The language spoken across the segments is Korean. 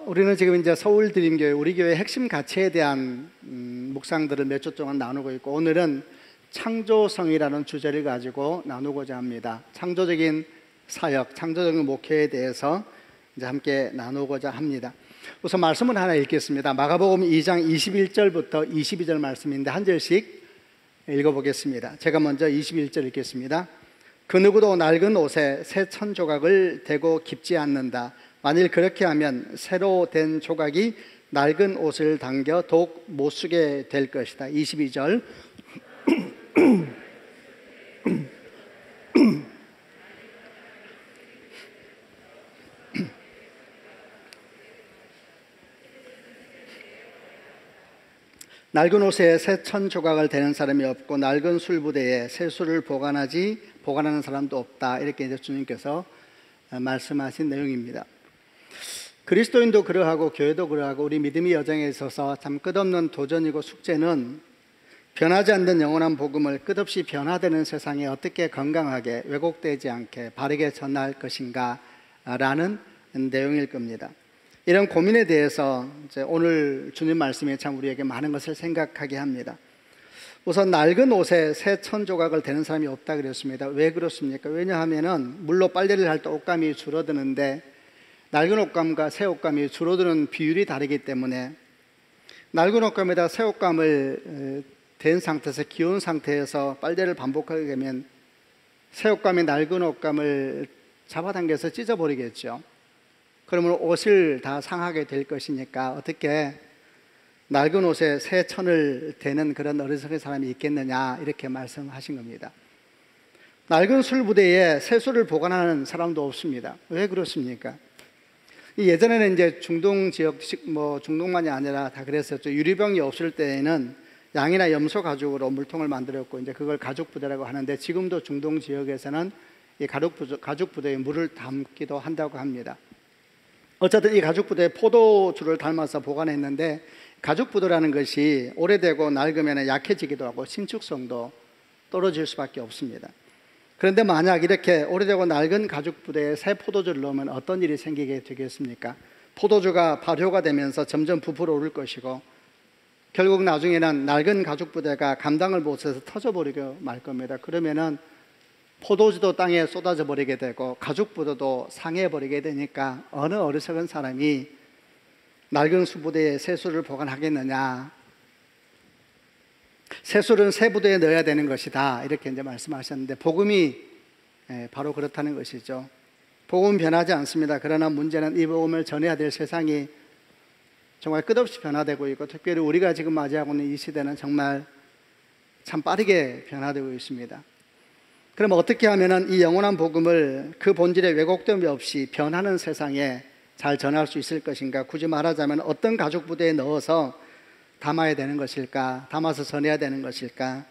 우리는 지금 이제 서울드림교회 우리 교회 핵심 가치에 대한 묵상들을 몇 주 동안 나누고 있고, 오늘은 창조성이라는 주제를 가지고 나누고자 합니다. 창조적인 사역, 창조적인 목회에 대해서 이제 함께 나누고자 합니다. 우선 말씀을 하나 읽겠습니다. 마가복음 2장 21절부터 22절 말씀인데 한 절씩 읽어보겠습니다. 제가 먼저 21절 읽겠습니다. 그 누구도 낡은 옷에 새 천 조각을 대고 깁지 않는다. 만일 그렇게 하면 새로 된 조각이 낡은 옷을 당겨 더욱 못 쓰게 될 것이다. 22절 낡은 옷에 새 천 조각을 대는 사람이 없고 낡은 술부대에 새 술을 보관하는 사람도 없다. 이렇게 이제 주님께서 말씀하신 내용입니다. 그리스도인도 그러하고 교회도 그러하고 우리 믿음의 여정에 있어서 참 끝없는 도전이고 숙제는 변하지 않는 영원한 복음을 끝없이 변화되는 세상에 어떻게 건강하게 왜곡되지 않게 바르게 전할 것인가 라는 내용일 겁니다. 이런 고민에 대해서 이제 오늘 주님 말씀이 참 우리에게 많은 것을 생각하게 합니다. 우선 낡은 옷에 새 천 조각을 대는 사람이 없다 그랬습니다. 왜 그렇습니까? 왜냐하면은 물로 빨래를 할 때 옷감이 줄어드는데 낡은 옷감과 새 옷감이 줄어드는 비율이 다르기 때문에 낡은 옷감에다 새 옷감을 댄 상태에서 기운 상태에서 빨래를 반복하게 되면 새 옷감이 낡은 옷감을 잡아당겨서 찢어버리겠죠. 그러면 옷을 다 상하게 될 것이니까 어떻게 낡은 옷에 새 천을 대는 그런 어리석은 사람이 있겠느냐, 이렇게 말씀하신 겁니다. 낡은 술 부대에 새 술을 보관하는 사람도 없습니다. 왜 그렇습니까? 예전에는 이제 중동 지역, 중동만이 아니라 다 그랬었죠. 유리병이 없을 때에는 양이나 염소 가죽으로 물통을 만들었고 이제 그걸 가죽 부대라고 하는데, 지금도 중동 지역에서는 이 가죽 부대에 물을 담기도 한다고 합니다. 어쨌든 이 가죽 부대에 포도주를 담아서 보관했는데, 가죽 부대라는 것이 오래되고 낡으면 약해지기도 하고 신축성도 떨어질 수밖에 없습니다. 그런데 만약 이렇게 오래되고 낡은 가죽 부대에 새 포도주를 넣으면 어떤 일이 생기게 되겠습니까? 포도주가 발효가 되면서 점점 부풀어 오를 것이고, 결국 나중에는 낡은 가죽 부대가 감당을 못해서 터져버리고 말 겁니다. 그러면은 포도주도 땅에 쏟아져 버리게 되고 가죽 부대도 상해버리게 되니까 어느 어리석은 사람이 낡은 수부대에 새 술을 보관하겠느냐, 새 술은 새 부대에 넣어야 되는 것이다, 이렇게 이제 말씀하셨는데, 복음이 바로 그렇다는 것이죠. 복음은 변하지 않습니다. 그러나 문제는 이 복음을 전해야 될 세상이 정말 끝없이 변화되고 있고, 특별히 우리가 지금 맞이하고 있는 이 시대는 정말 참 빠르게 변화되고 있습니다. 그럼 어떻게 하면 이 영원한 복음을 그 본질의 왜곡됨이 없이 변하는 세상에 잘 전할 수 있을 것인가? 굳이 말하자면 어떤 가죽 부대에 넣어서 담아야 되는 것일까? 담아서 전해야 되는 것일까?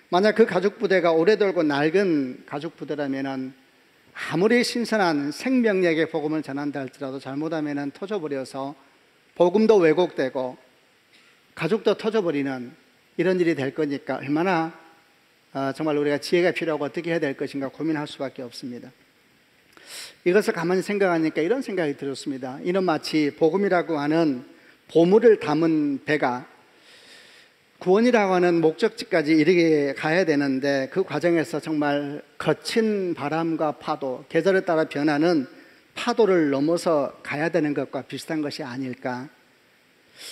만약 그 가죽 부대가 오래되고 낡은 가죽 부대라면 아무리 신선한 생명력의 복음을 전한다 할지라도 잘못하면 터져버려서 복음도 왜곡되고 가죽도 터져버리는 이런 일이 될 거니까 얼마나 정말 우리가 지혜가 필요하고 어떻게 해야 될 것인가 고민할 수밖에 없습니다. 이것을 가만히 생각하니까 이런 생각이 들었습니다. 이는 마치 복음이라고 하는 보물을 담은 배가 구원이라고 하는 목적지까지 이르게 가야 되는데, 그 과정에서 정말 거친 바람과 파도, 계절에 따라 변하는 파도를 넘어서 가야 되는 것과 비슷한 것이 아닐까?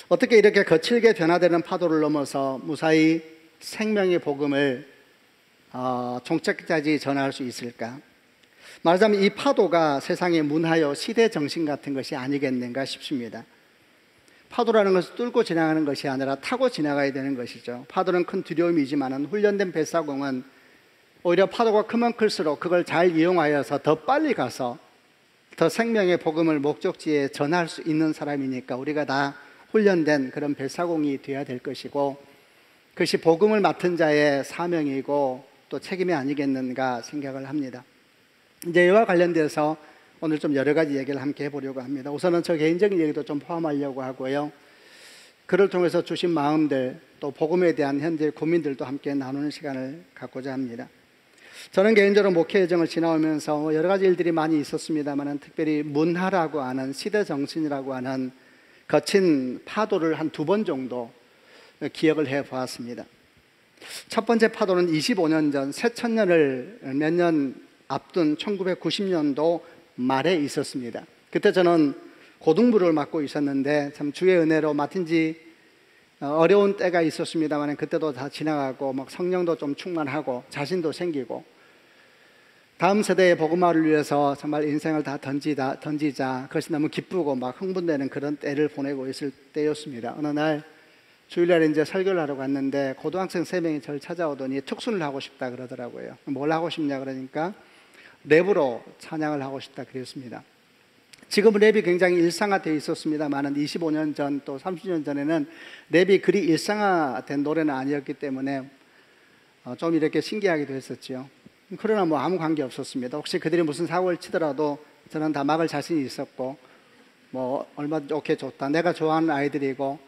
어떻게 이렇게 거칠게 변화되는 파도를 넘어서 무사히 생명의 복음을 종착까지 전할 수 있을까? 말하자면 이 파도가 세상의 문화요 시대 정신 같은 것이 아니겠는가 싶습니다. 파도라는 것은 뚫고 지나가는 것이 아니라 타고 지나가야 되는 것이죠. 파도는 큰 두려움이지만 훈련된 뱃사공은 오히려 파도가 크면 클수록 그걸 잘 이용하여서 더 빨리 가서 더 생명의 복음을 목적지에 전할 수 있는 사람이니까 우리가 다 훈련된 그런 뱃사공이 되어야 될 것이고, 그것이 복음을 맡은 자의 사명이고 또 책임이 아니겠는가 생각을 합니다. 이제 이와 관련돼서 오늘 좀 여러 가지 얘기를 함께 해보려고 합니다. 우선은 저 개인적인 얘기도 좀 포함하려고 하고요, 그를 통해서 주신 마음들, 또 복음에 대한 현재 고민들도 함께 나누는 시간을 갖고자 합니다. 저는 개인적으로 목회 여정을 지나오면서 여러 가지 일들이 많이 있었습니다만 특별히 문화라고 하는 시대 정신이라고 하는 거친 파도를 한 2번 정도 기억을 해 보았습니다. 첫 번째 파도는 25년 전 새천년을 몇 년 앞둔 1990년도 말에 있었습니다. 그때 저는 고등부를 맡고 있었는데 참 주의 은혜로 맡은 지 어려운 때가 있었습니다만 그때도 다 지나가고 막 성령도 좀 충만하고 자신도 생기고 다음 세대의 복음화를 위해서 정말 인생을 다 던지자 그것이 너무 기쁘고 막 흥분되는 그런 때를 보내고 있을 때였습니다. 어느 날 주일날에 이제 설교를 하러 갔는데 고등학생 3명이 저를 찾아오더니 특순을 하고 싶다 그러더라고요. 뭘 하고 싶냐 그러니까 랩으로 찬양을 하고 싶다 그랬습니다. 지금은 랩이 굉장히 일상화되어 있었습니다만 25년 전 또 30년 전에는 랩이 그리 일상화된 노래는 아니었기 때문에 좀 이렇게 신기하기도 했었죠. 그러나 뭐 아무 관계 없었습니다. 혹시 그들이 무슨 사고를 치더라도 저는 다 막을 자신이 있었고 뭐 얼마든지 오케이 좋다. 내가 좋아하는 아이들이고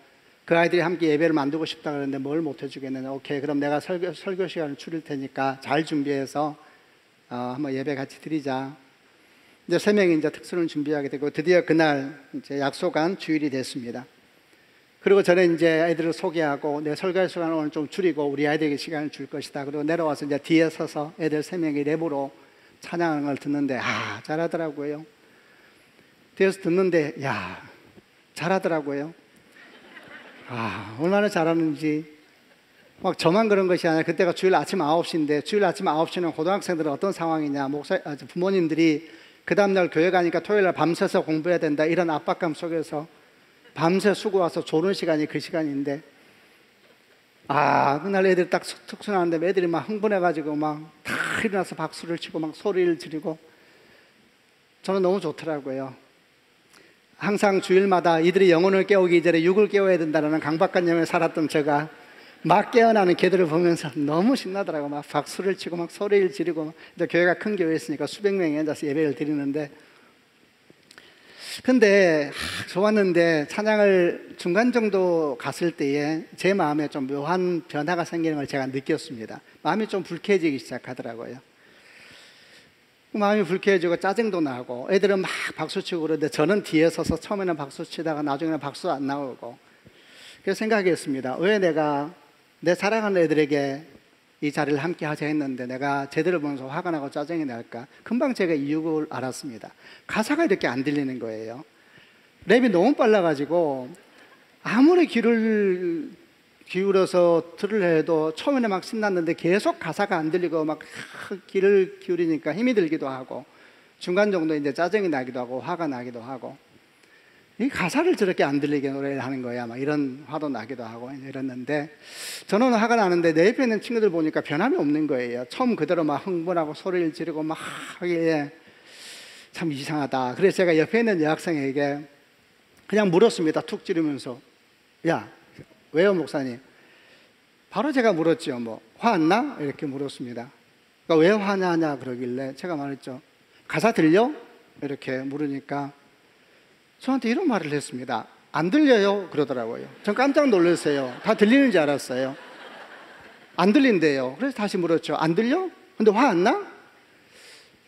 그 아이들이 함께 예배를 만들고 싶다 그러는데 뭘 못 해주겠느냐. 오케이 그럼 내가 설교 시간을 줄일 테니까 잘 준비해서 한번 예배 같이 드리자. 이제 3명이 이제 특수를 준비하게 되고 드디어 그날 이제 약속한 주일이 됐습니다. 그리고 저는 이제 애들을 소개하고 내 설교할 시간을 오늘 좀 줄이고 우리 아이들에게 시간을 줄 것이다. 그리고 내려와서 이제 뒤에 서서 애들 3명이 랩으로 찬양하는 걸 듣는데 잘하더라고요. 뒤에서 듣는데 잘하더라고요. 얼마나 잘하는지. 막 저만 그런 것이 아니라 그때가 주일 아침 9시인데 주일 아침 9시는 고등학생들은 어떤 상황이냐. 부모님들이 그 다음날 교회 가니까 토요일날 밤새서 공부해야 된다 이런 압박감 속에서 밤새 수고 와서 조는 시간이 그 시간인데 그날 애들 딱 특수하는데 애들이 막 흥분해가지고 막 다 일어나서 박수를 치고 막 소리를 지르고 저는 너무 좋더라고요. 항상 주일마다 이들이 영혼을 깨우기 전에 육을 깨워야 된다는 강박관념에 살았던 제가 막 깨어나는 걔들을 보면서 너무 신나더라고요. 막 박수를 치고 막 소리를 지르고 이제 교회가 큰 교회였으니까 수백 명이 앉아서 예배를 드리는데 근데 좋았는데 찬양을 중간 정도 갔을 때에 제 마음에 좀 묘한 변화가 생기는 걸 제가 느꼈습니다. 마음이 좀 불쾌해지기 시작하더라고요. 마음이 불쾌해지고 짜증도 나고 애들은 막 박수치고 그러는데 저는 뒤에 서서 처음에는 박수치다가 나중에는 박수 안 나오고 그래서 생각했습니다. 왜 내가 내 사랑하는 애들에게 이 자리를 함께 하자 했는데 내가 제대로 보면서 화가 나고 짜증이 날까? 금방 제가 이유를 알았습니다. 가사가 이렇게 안 들리는 거예요. 랩이 너무 빨라가지고 아무리 귀를 기울여서 들으려 해도 처음에는 막 신났는데 계속 가사가 안 들리고 막 귀를 기울이니까 힘이 들기도 하고 중간 정도 이제 짜증이 나기도 하고 화가 나기도 하고 이 가사를 저렇게 안 들리게 노래를 하는 거야 막 이런 화도 나기도 하고 이랬는데 저는 화가 나는데 내 옆에 있는 친구들 보니까 변함이 없는 거예요. 처음 그대로 막 흥분하고 소리를 지르고 막 하기에 참 이상하다. 그래서 제가 옆에 있는 여학생에게 그냥 물었습니다. 툭 찌르면서 야 왜요 목사님? 바로 제가 물었죠. 뭐 화 안 나? 이렇게 물었습니다. 그러니까 왜 화나냐 그러길래 제가 말했죠. 가사 들려? 이렇게 물으니까 저한테 이런 말을 했습니다. 안 들려요? 그러더라고요. 전 깜짝 놀랐어요. 다 들리는 줄 알았어요. 안 들린대요. 그래서 다시 물었죠. 안 들려? 근데 화 안 나?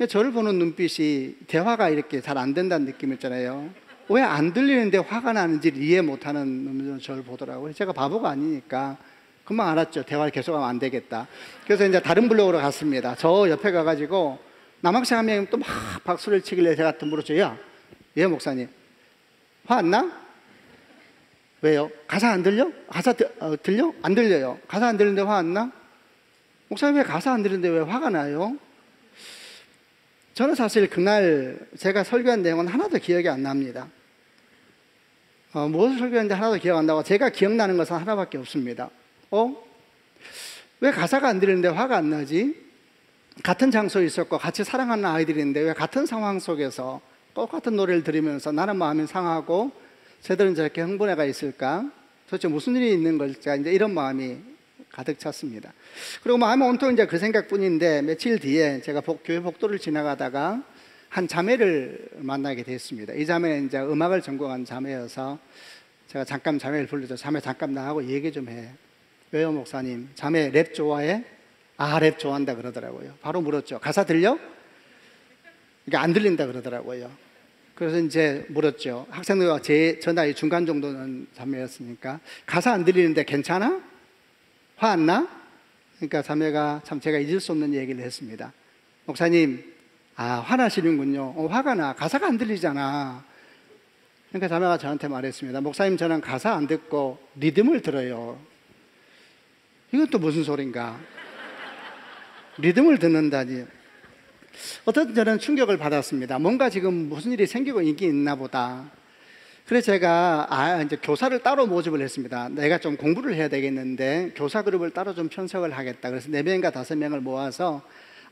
저를 보는 눈빛이 대화가 이렇게 잘 안 된다는 느낌이었잖아요. 왜 안 들리는데 화가 나는지를 이해 못하는 눈으로 저를 보더라고요. 제가 바보가 아니니까 금방 알았죠. 대화를 계속하면 안 되겠다. 그래서 이제 다른 블록으로 갔습니다. 저 옆에 가가지고 남학생 한 명이 또 막 박수를 치길래 제가 또 물었죠. 예 목사님 화 안 나? 왜요? 가사 안 들려? 가사 들려? 안 들려요. 가사 안 들리는데 화 안 나? 목사님 왜 가사 안 들리는데 왜 화가 나요? 저는 사실 그날 제가 설교한 내용은 하나도 기억이 안 납니다. 무엇을 설교했는지 하나도 기억 안 나고 제가 기억나는 것은 하나밖에 없습니다. 왜 가사가 안 들리는데 화가 안 나지? 같은 장소에 있었고 같이 사랑하는 아이들인데 왜 같은 상황 속에서 똑같은 노래를 들으면서 나는 마음이 상하고 쟤들은 저렇게 흥분해가 있을까? 도대체 무슨 일이 있는 걸까? 이제 이런 마음이 가득 찼습니다. 그리고 마음이 온통 이제 그 생각뿐인데 며칠 뒤에 제가 교회 복도를 지나가다가 한 자매를 만나게 됐습니다. 이 자매는 이제 음악을 전공한 자매여서 제가 잠깐 자매를 불러서 자매 잠깐 나하고 얘기 좀 해. 왜요 목사님? 자매 랩 좋아해? 랩 좋아한다 그러더라고요. 바로 물었죠. 가사 들려? 이게 안 들린다 그러더라고요. 그래서 이제 물었죠. 학생들과 저 나이 중간 정도는 자매였으니까 가사 안 들리는데 괜찮아? 화 안 나? 그러니까 자매가 참 제가 잊을 수 없는 얘기를 했습니다. 목사님, 화나시는군요. 화가 나. 가사가 안 들리잖아. 그러니까 자매가 저한테 말했습니다. 목사님, 저는 가사 안 듣고 리듬을 들어요. 이건 또 무슨 소린가? 리듬을 듣는다니. 어쨌든 저는 충격을 받았습니다. 뭔가 지금 무슨 일이 생기고 있나 보다. 그래서 제가 이제 교사를 따로 모집을 했습니다. 내가 좀 공부를 해야 되겠는데 교사 그룹을 따로 좀 편성을 하겠다. 그래서 4명인가 5명을 모아서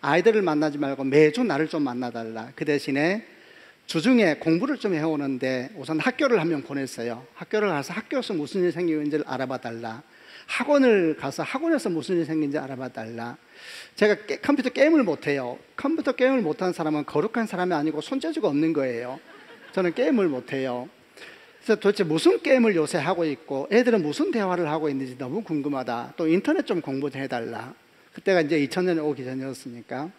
아이들을 만나지 말고 매주 나를 좀 만나달라. 그 대신에 주중에 공부를 좀 해오는데 우선 학교를 한 명 보냈어요. 학교를 가서 학교에서 무슨 일이 생기는지를 알아봐 달라. 학원을 가서 학원에서 무슨 일이 생긴지 알아봐 달라. 제가 컴퓨터 게임을 못해요. 컴퓨터 게임을 못하는 사람은 거룩한 사람이 아니고 손재주가 없는 거예요. 저는 게임을 못해요. 그래서 도대체 무슨 게임을 요새 하고 있고 애들은 무슨 대화를 하고 있는지 너무 궁금하다. 또 인터넷 좀 공부 좀 해달라. 그때가 이제 2000년에 오기 전이었으니까.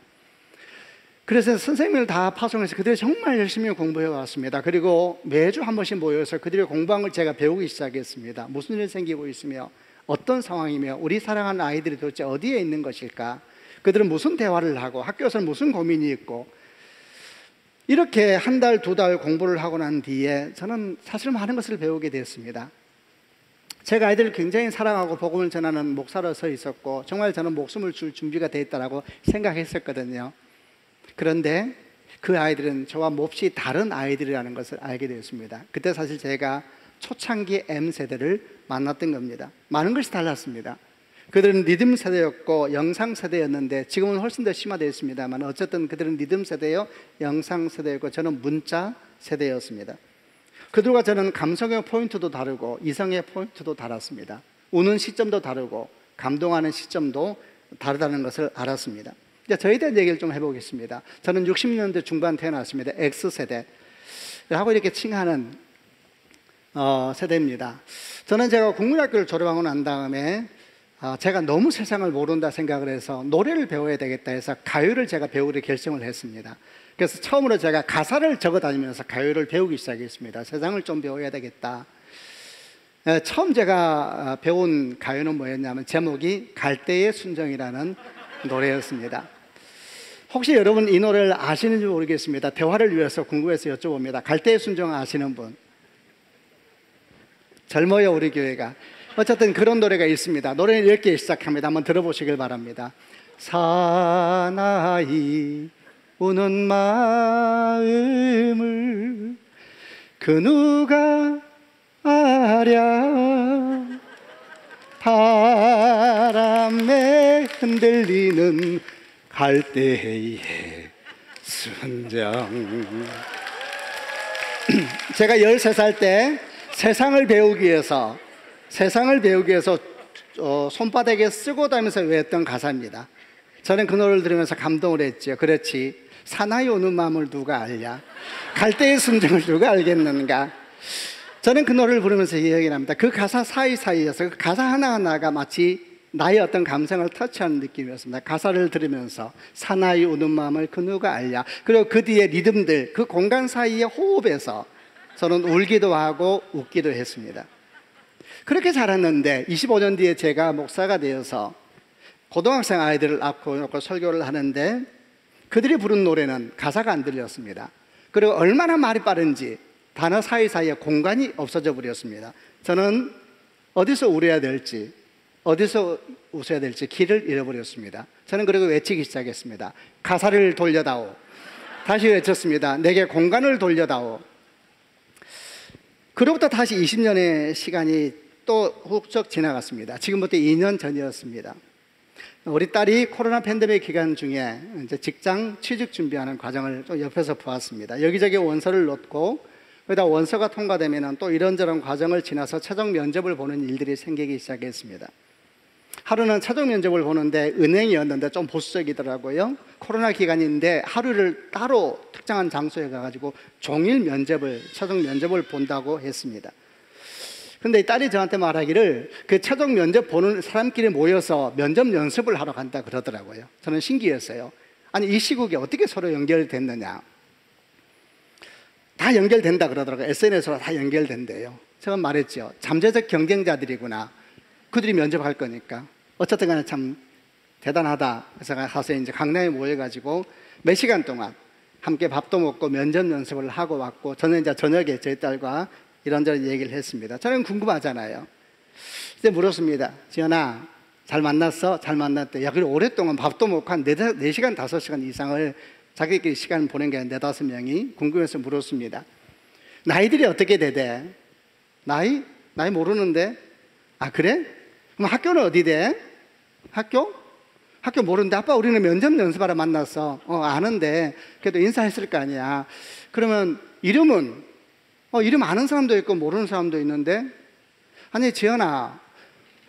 그래서 선생님을 다 파송해서 그들이 정말 열심히 공부해 왔습니다. 그리고 매주 한 번씩 모여서 그들이 공부한 걸 제가 배우기 시작했습니다. 무슨 일이 생기고 있으며 어떤 상황이며 우리 사랑하는 아이들이 도대체 어디에 있는 것일까? 그들은 무슨 대화를 하고 학교에서는 무슨 고민이 있고. 이렇게 한 달, 2달 공부를 하고 난 뒤에 저는 사실 많은 것을 배우게 됐습니다. 제가 아이들을 굉장히 사랑하고 복음을 전하는 목사로 서 있었고 정말 저는 목숨을 줄 준비가 돼 있다고 생각했었거든요. 그런데 그 아이들은 저와 몹시 다른 아이들이라는 것을 알게 되었습니다. 그때 사실 제가 초창기 M세대를 만났던 겁니다. 많은 것이 달랐습니다. 그들은 리듬 세대였고 영상 세대였는데 지금은 훨씬 더 심화되었습니다만 어쨌든 그들은 리듬 세대요, 영상 세대였고 저는 문자 세대였습니다. 그들과 저는 감성의 포인트도 다르고 이성의 포인트도 달랐습니다. 우는 시점도 다르고 감동하는 시점도 다르다는 것을 알았습니다. 이제 저에 대한 얘기를 좀 해보겠습니다. 저는 60년대 중반 태어났습니다. X세대라고 이렇게 칭하는 세대입니다. 저는 제가 국민학교를 졸업하고 난 다음에 제가 너무 세상을 모른다 생각을 해서 노래를 배워야 되겠다 해서 가요를 제가 배우기로 결정을 했습니다. 그래서 처음으로 제가 가사를 적어 다니면서 가요를 배우기 시작했습니다. 세상을 좀 배워야 되겠다. 처음 제가 배운 가요는 뭐였냐면 제목이 갈대의 순정이라는 노래였습니다. 혹시 여러분 이 노래를 아시는지 모르겠습니다. 대화를 위해서 궁금해서 여쭤봅니다. 갈대의 순정 아시는 분? 젊어요 우리 교회가. 어쨌든 그런 노래가 있습니다. 노래는 이렇게 시작합니다. 한번 들어보시길 바랍니다. 사나이 우는 마음을 그 누가 아랴 바람에 흔들리는 갈대의 순정. 제가 13살 때 세상을 배우기 위해서 손바닥에 쓰고 다니면서 외웠던 가사입니다. 저는 그 노래를 들으면서 감동을 했죠. 그렇지, 사나이 오는 마음을 누가 알랴, 갈대의 순정을 누가 알겠는가. 저는 그 노래를 부르면서 이 얘기를 합니다. 그 가사 사이사이에서 그 가사 하나하나가 마치 나의 어떤 감성을 터치하는 느낌이었습니다. 가사를 들으면서 사나이 우는 마음을 그 누가 알랴, 그리고 그 뒤에 리듬들, 그 공간 사이의 호흡에서 저는 울기도 하고 웃기도 했습니다. 그렇게 자랐는데 25년 뒤에 제가 목사가 되어서 고등학생 아이들을 앞고 놓고 설교를 하는데 그들이 부른 노래는 가사가 안 들렸습니다. 그리고 얼마나 말이 빠른지 단어 사이사이에 공간이 없어져 버렸습니다. 저는 어디서 울어야 될지 어디서 웃어야 될지 길을 잃어버렸습니다. 저는 그리고 외치기 시작했습니다. 가사를 돌려다오. 다시 외쳤습니다. 내게 공간을 돌려다오. 그로부터 다시 20년의 시간이 또 훌쩍 지나갔습니다. 지금부터 2년 전이었습니다. 우리 딸이 코로나 팬데믹 기간 중에 이제 직장 취직 준비하는 과정을 좀 옆에서 보았습니다. 여기저기 원서를 넣고 거기다 원서가 통과되면 또 이런저런 과정을 지나서 최종 면접을 보는 일들이 생기기 시작했습니다. 하루는 최종 면접을 보는데 은행이었는데 좀 보수적이더라고요. 코로나 기간인데 하루를 따로 특정한 장소에 가가지고 종일 최종 면접을 본다고 했습니다. 근데 이 딸이 저한테 말하기를 그 최종 면접 보는 사람끼리 모여서 면접 연습을 하러 간다 그러더라고요. 저는 신기했어요. 아니, 이 시국에 어떻게 서로 연결됐느냐. 다 연결된다 그러더라고요. SNS로 다 연결된대요. 제가 말했죠. 잠재적 경쟁자들이구나. 그들이 면접할 거니까. 어쨌든 간에 참 대단하다. 그래서 가서 이제 강남에 모여가지고 몇 시간 동안 함께 밥도 먹고 면접 연습을 하고 왔고, 저는 이제 저녁에 저희 딸과 이런저런 얘기를 했습니다. 저는 궁금하잖아요. 이제 물었습니다. 지연아, 잘 만났어? 잘 만났대. 야, 그리고 오랫동안 밥도 먹고 한 4시간, 5시간 이상을 자기들끼리 시간을 보낸 게 4, 5명이 궁금해서 물었습니다. 나이들이 어떻게 되대? 나이 모르는데? 아, 그래? 그럼 학교는 어디 돼? 학교 모르는데. 아빠, 우리는 면접 연습하러 만났어. 아는데 그래도 인사했을 거 아니야. 그러면 이름은? 이름 아는 사람도 있고 모르는 사람도 있는데. 아니, 지연아,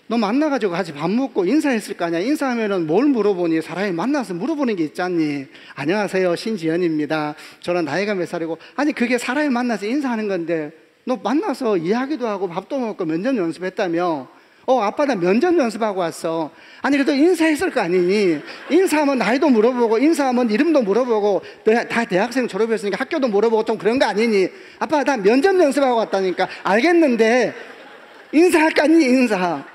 너 만나가지고 같이 밥 먹고 인사했을 거 아니야. 인사하면은 뭘 물어보니? 사람이 만나서 물어보는 게 있잖니. 안녕하세요, 신지연입니다. 저는 나이가 몇 살이고. 아니, 그게 사람이 만나서 인사하는 건데 너 만나서 이야기도 하고 밥도 먹고 면접 연습했다며. 아빠, 나 면접 연습하고 왔어. 아니, 그래도 인사했을 거 아니니. 인사하면 나이도 물어보고, 인사하면 이름도 물어보고, 다 대학생 졸업했으니까 학교도 물어보고 좀 그런 거 아니니. 아빠, 나 면접 연습하고 왔다니까. 알겠는데 인사할 거 아니니, 인사.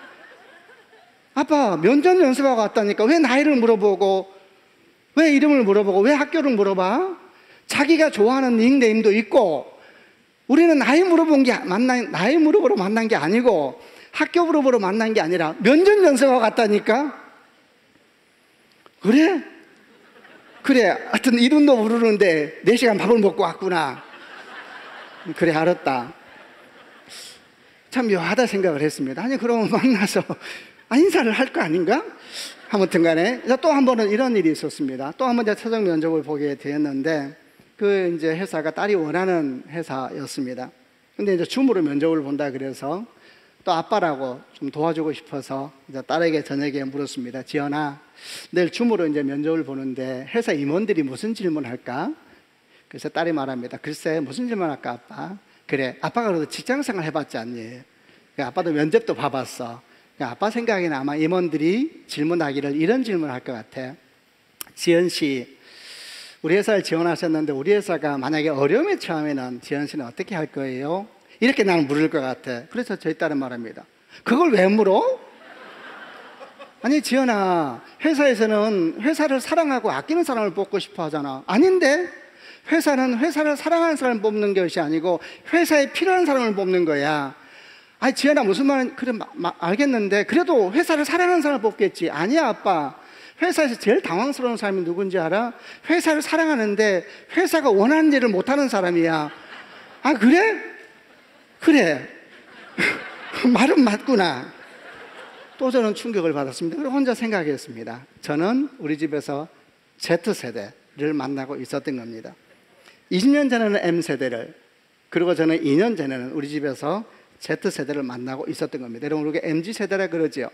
아빠, 면접 연습하고 왔다니까. 왜 나이를 물어보고, 왜 이름을 물어보고, 왜 학교를 물어봐? 자기가 좋아하는 닉네임도 있고. 우리는 나이 물어보러 만난 게 아니고, 학교 물어보러 만난 게 아니라 면접 연습하고 갔다니까. 그래? 하여튼 이름도 모르는데 4시간 밥을 먹고 왔구나. 그래, 알았다. 참 묘하다 생각을 했습니다. 아니, 그럼 만나서 인사를 할 거 아닌가? 아무튼 간에 또 한 번은 이런 일이 있었습니다. 또 한 번 제가 최종 면접을 보게 되었는데, 그 이제 회사가 딸이 원하는 회사였습니다. 근데 이제 줌으로 면접을 본다 그래서 또 아빠라고 좀 도와주고 싶어서 이제 딸에게 저녁에 물었습니다. 지연아, 내일 줌으로 이제 면접을 보는데 회사 임원들이 무슨 질문할까? 그래서 딸이 말합니다. 글쎄, 무슨 질문할까, 아빠? 그래, 아빠가 그래도 직장생활 해봤지 않니? 아빠도 면접도 봐봤어. 아빠 생각에는 아마 임원들이 질문하기를 이런 질문을 할 것 같아. 지연 씨, 우리 회사를 지원하셨는데 우리 회사가 만약에 어려움에 처하면은 지연 씨는 어떻게 할 거예요? 이렇게 나는 물을 것 같아. 그래서 저희 딸은 말합니다. 그걸 왜 물어? 아니, 지연아, 회사에서는 회사를 사랑하고 아끼는 사람을 뽑고 싶어 하잖아. 아닌데? 회사는 회사를 사랑하는 사람을 뽑는 것이 아니고 회사에 필요한 사람을 뽑는 거야. 아니, 지연아, 무슨 말은, 그래, 알겠는데 그래도 회사를 사랑하는 사람을 뽑겠지. 아니야, 아빠. 회사에서 제일 당황스러운 사람이 누군지 알아? 회사를 사랑하는데 회사가 원하는 일을 못하는 사람이야. 아, 그래? 말은 맞구나. 또 저는 충격을 받았습니다. 그리고 혼자 생각했습니다. 저는 우리 집에서 Z세대를 만나고 있었던 겁니다. 20년 전에는 M세대를, 그리고 저는 2년 전에는 우리 집에서 Z세대를 만나고 있었던 겁니다. 여러분, 우리가 MZ세대라 그러죠.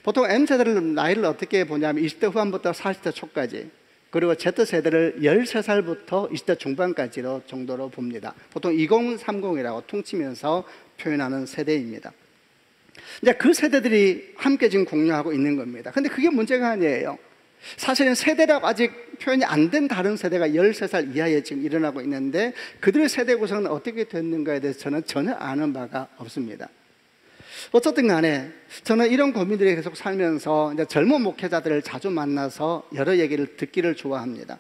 보통 M세대를 나이를 어떻게 보냐면 20대 후반부터 40대 초까지, 그리고 Z세대를 13살부터 20대 중반까지로 정도로 봅니다. 보통 2030이라고 퉁치면서 표현하는 세대입니다. 이제 그 세대들이 함께 지금 공유하고 있는 겁니다. 근데 그게 문제가 아니에요. 사실은 세대라고 아직 표현이 안 된 다른 세대가 13살 이하에 지금 일어나고 있는데, 그들의 세대 구성은 어떻게 됐는가에 대해서 저는 전혀 아는 바가 없습니다. 어쨌든 간에 저는 이런 고민들이 계속 살면서 이제 젊은 목회자들을 자주 만나서 여러 얘기를 듣기를 좋아합니다.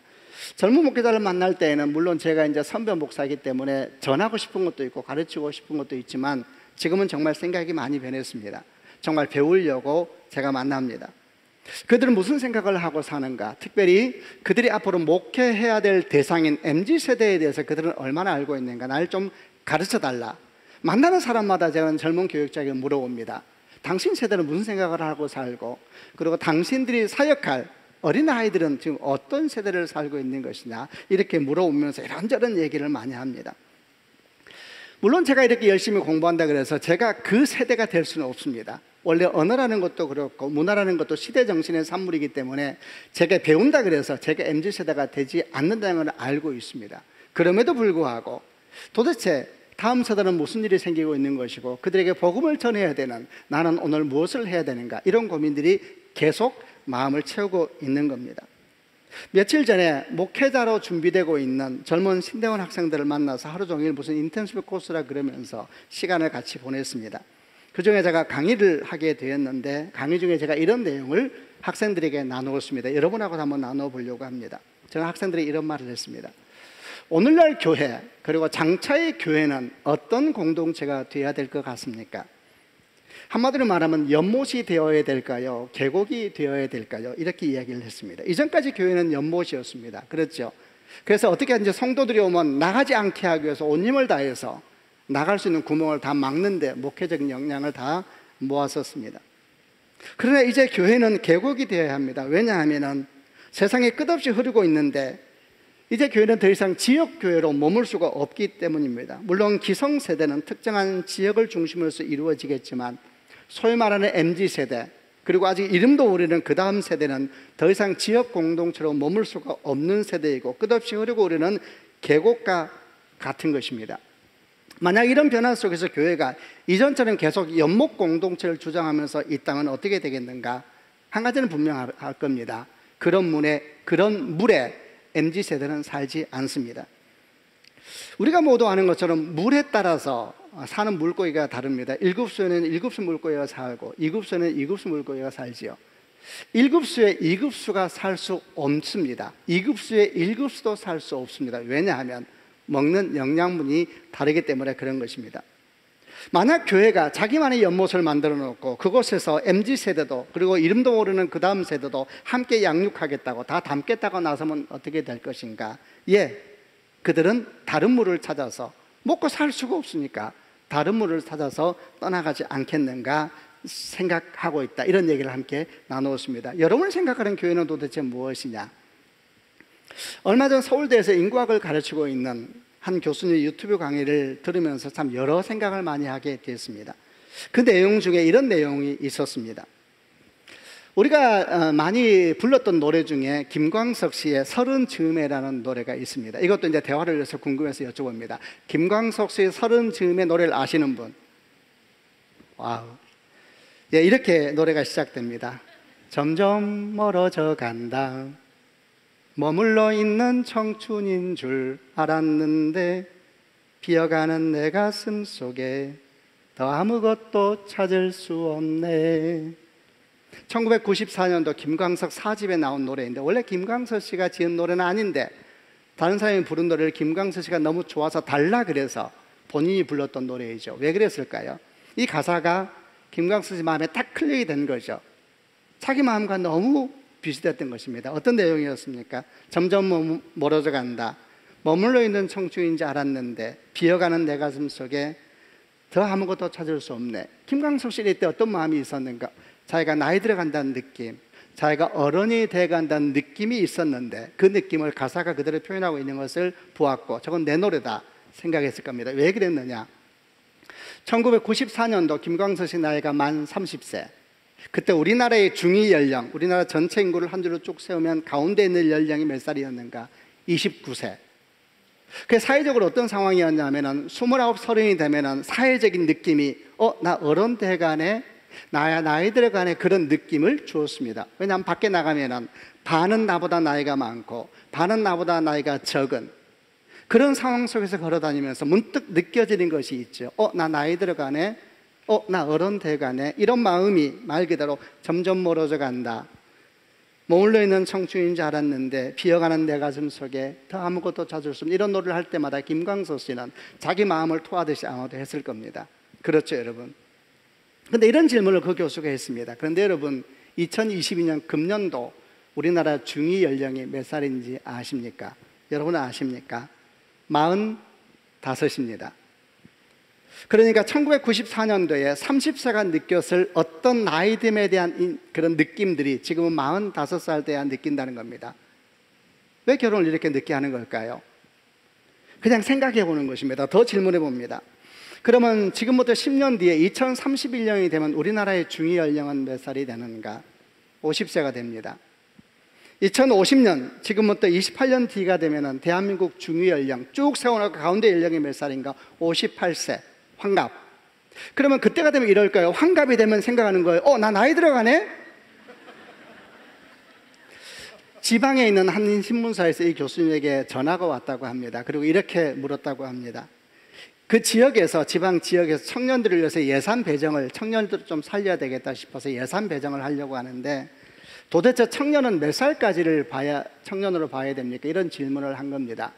젊은 목회자를 만날 때에는 물론 제가 이제 선배 목사이기 때문에 전하고 싶은 것도 있고 가르치고 싶은 것도 있지만, 지금은 정말 생각이 많이 변했습니다. 정말 배우려고 제가 만납니다. 그들은 무슨 생각을 하고 사는가, 특별히 그들이 앞으로 목회해야 될 대상인 MZ세대에 대해서 그들은 얼마나 알고 있는가, 날 좀 가르쳐달라. 만나는 사람마다 저는 젊은 교육자에게 물어봅니다. 당신 세대는 무슨 생각을 하고 살고, 그리고 당신들이 사역할 어린아이들은 지금 어떤 세대를 살고 있는 것이냐, 이렇게 물어보면서 이런저런 얘기를 많이 합니다. 물론 제가 이렇게 열심히 공부한다 그래서 제가 그 세대가 될 수는 없습니다. 원래 언어라는 것도 그렇고 문화라는 것도 시대 정신의 산물이기 때문에 제가 배운다 그래서 제가 MZ세대가 되지 않는다는 걸 알고 있습니다. 그럼에도 불구하고 도대체 다음 세대는 무슨 일이 생기고 있는 것이고 그들에게 복음을 전해야 되는 나는 오늘 무엇을 해야 되는가, 이런 고민들이 계속 마음을 채우고 있는 겁니다. 며칠 전에 목회자로 준비되고 있는 젊은 신대원 학생들을 만나서 하루 종일 무슨 인텐시브 코스라 그러면서 시간을 같이 보냈습니다. 그중에 제가 강의를 하게 되었는데 강의 중에 제가 이런 내용을 학생들에게 나누었습니다. 여러분하고도 한번 나눠보려고 합니다. 저는 학생들이 이런 말을 했습니다. 오늘날 교회, 그리고 장차의 교회는 어떤 공동체가 되어야 될 것 같습니까? 한마디로 말하면 연못이 되어야 될까요? 계곡이 되어야 될까요? 이렇게 이야기를 했습니다. 이전까지 교회는 연못이었습니다. 그렇죠? 그래서 어떻게 하든지 성도들이 오면 나가지 않게 하기 위해서 온 힘을 다해서 나갈 수 있는 구멍을 다 막는데 목회적인 역량을 다 모았었습니다. 그러나 이제 교회는 계곡이 되어야 합니다. 왜냐하면 세상에 끝없이 흐르고 있는데 이제 교회는 더 이상 지역교회로 머물 수가 없기 때문입니다. 물론 기성세대는 특정한 지역을 중심으로 해서 이루어지겠지만 소위 말하는 MZ세대, 그리고 아직 이름도 모르는 그 다음 세대는 더 이상 지역 공동체로 머물 수가 없는 세대이고 끝없이 흐르고 오르는 계곡과 같은 것입니다. 만약 이런 변화 속에서 교회가 이전처럼 계속 연못 공동체를 주장하면서 있다면 어떻게 되겠는가? 한 가지는 분명할 겁니다. 그런 물에 MZ세대는 살지 않습니다. 우리가 모두 아는 것처럼 물에 따라서 사는 물고기가 다릅니다. 1급수에는 1급수 물고기가 살고 2급수에는 2급수 물고기가 살지요. 1급수에 2급수가 살 수 없습니다. 2급수에 1급수도 살 수 없습니다. 왜냐하면 먹는 영양분이 다르기 때문에 그런 것입니다. 만약 교회가 자기만의 연못을 만들어 놓고 그곳에서 MZ세대도 그리고 이름도 모르는 그 다음 세대도 함께 양육하겠다고 다 담겠다고 나서면 어떻게 될 것인가? 그들은 다른 물을 찾아서 먹고 살 수가 없으니까 다른 물을 찾아서 떠나가지 않겠는가 생각하고 있다. 이런 얘기를 함께 나누었습니다. 여러분이 생각하는 교회는 도대체 무엇이냐? 얼마 전 서울대에서 인구학을 가르치고 있는 한 교수님 유튜브 강의를 들으면서 참 여러 생각을 많이 하게 됐습니다. 그 내용 중에 이런 내용이 있었습니다. 우리가 많이 불렀던 노래 중에 김광석 씨의 서른 즈음에라는 노래가 있습니다. 이것도 이제 대화를 위해서 궁금해서 여쭤봅니다. 김광석 씨의 서른 즈음에 노래를 아시는 분? 와우. 예, 이렇게 노래가 시작됩니다. 점점 멀어져 간다. 머물러 있는 청춘인 줄 알았는데 비어가는 내 가슴 속에 더 아무것도 찾을 수 없네. 1994년도 김광석 4집에 나온 노래인데 원래 김광석 씨가 지은 노래는 아닌데 다른 사람이 부른 노래를 김광석 씨가 너무 좋아서 달라 그래서 본인이 불렀던 노래이죠. 왜 그랬을까요? 이 가사가 김광석 씨 마음에 딱 클릭이 된 거죠. 자기 마음과 너무 비슷했던 것입니다. 어떤 내용이었습니까? 점점 멀어져 간다. 머물러 있는 청춘인지 알았는데 비어가는 내 가슴 속에 더 아무것도 찾을 수 없네. 김광석 씨 이때 어떤 마음이 있었는가? 자기가 나이 들어간다는 느낌, 자기가 어른이 돼간다는 느낌이 있었는데 그 느낌을 가사가 그대로 표현하고 있는 것을 보았고 저건 내 노래다 생각했을 겁니다. 왜 그랬느냐? 1994년도 김광석 씨 나이가 만 30세. 그때 우리나라의 중위 연령, 우리나라 전체 인구를 한 줄로 쭉 세우면 가운데 있는 연령이 몇 살이었는가? 29세. 그 사회적으로 어떤 상황이었냐면은 29, 30이 되면은 사회적인 느낌이 나 어른 돼가네, 나이 들어가네, 그런 느낌을 주었습니다. 왜냐하면 밖에 나가면은 반은 나보다 나이가 많고 반은 나보다 나이가 적은 그런 상황 속에서 걸어다니면서 문득 느껴지는 것이 있죠. 나 나이 들어가네, 나 어른 돼가네. 이런 마음이 말 그대로 점점 멀어져 간다. 머물러 있는 청춘인 줄 알았는데 비어가는 내 가슴 속에 더 아무것도 찾을 수 없는, 이런 노래를 할 때마다 김광석 씨는 자기 마음을 토하듯이 아마도 했을 겁니다. 그렇죠, 여러분? 근데 이런 질문을 그 교수가 했습니다. 그런데 여러분, 2022년 금년도 우리나라 중위 연령이 몇 살인지 아십니까? 여러분은 아십니까? 45입니다. 그러니까 1994년도에 30세가 느꼈을 어떤 나이듦에 대한 그런 느낌들이 지금은 45살 때야 느낀다는 겁니다. 왜 결혼을 이렇게 늦게 하는 걸까요? 그냥 생각해 보는 것입니다. 더 질문해 봅니다. 그러면 지금부터 10년 뒤에 2031년이 되면 우리나라의 중위 연령은 몇 살이 되는가? 50세가 됩니다. 2050년, 지금부터 28년 뒤가 되면은 대한민국 중위 연령 쭉 세워놓고 가운데 연령이 몇 살인가? 58세, 환갑. 그러면 그때가 되면 이럴까요? 환갑이 되면 생각하는 거예요. 나 나이 들어가네? 지방에 있는 한 신문사에서 이 교수님에게 전화가 왔다고 합니다. 그리고 이렇게 물었다고 합니다. 그 지역에서, 지방 지역에서 청년들을 위해서 예산 배정을, 청년들을 좀 살려야 되겠다 싶어서 예산 배정을 하려고 하는데, 도대체 청년은 몇 살까지를 청년으로 봐야 됩니까? 이런 질문을 한 겁니다.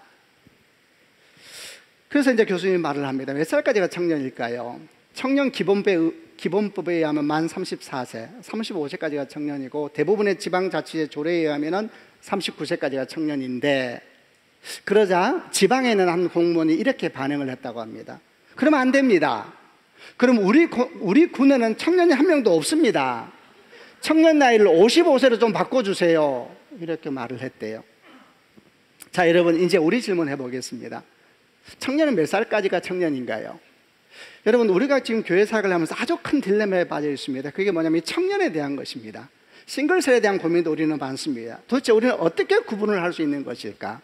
그래서 이제 교수님이 말을 합니다. 몇 살까지가 청년일까요? 청년 기본법에 의하면 만 34세, 35세까지가 청년이고, 대부분의 지방자치제 조례에 의하면 39세까지가 청년인데, 그러자 지방에 있는 한 공무원이 이렇게 반응을 했다고 합니다. 그러면 안 됩니다. 그럼 우리 군에는 청년이 한 명도 없습니다. 청년 나이를 55세로 좀 바꿔주세요. 이렇게 말을 했대요. 자, 여러분, 이제 우리 질문해 보겠습니다. 청년은 몇 살까지가 청년인가요? 여러분, 우리가 지금 교회 사역을 하면서 아주 큰 딜레마에 빠져 있습니다. 그게 뭐냐면 청년에 대한 것입니다. 싱글셀에 대한 고민도 우리는 많습니다. 도대체 우리는 어떻게 구분을 할 수 있는 것일까?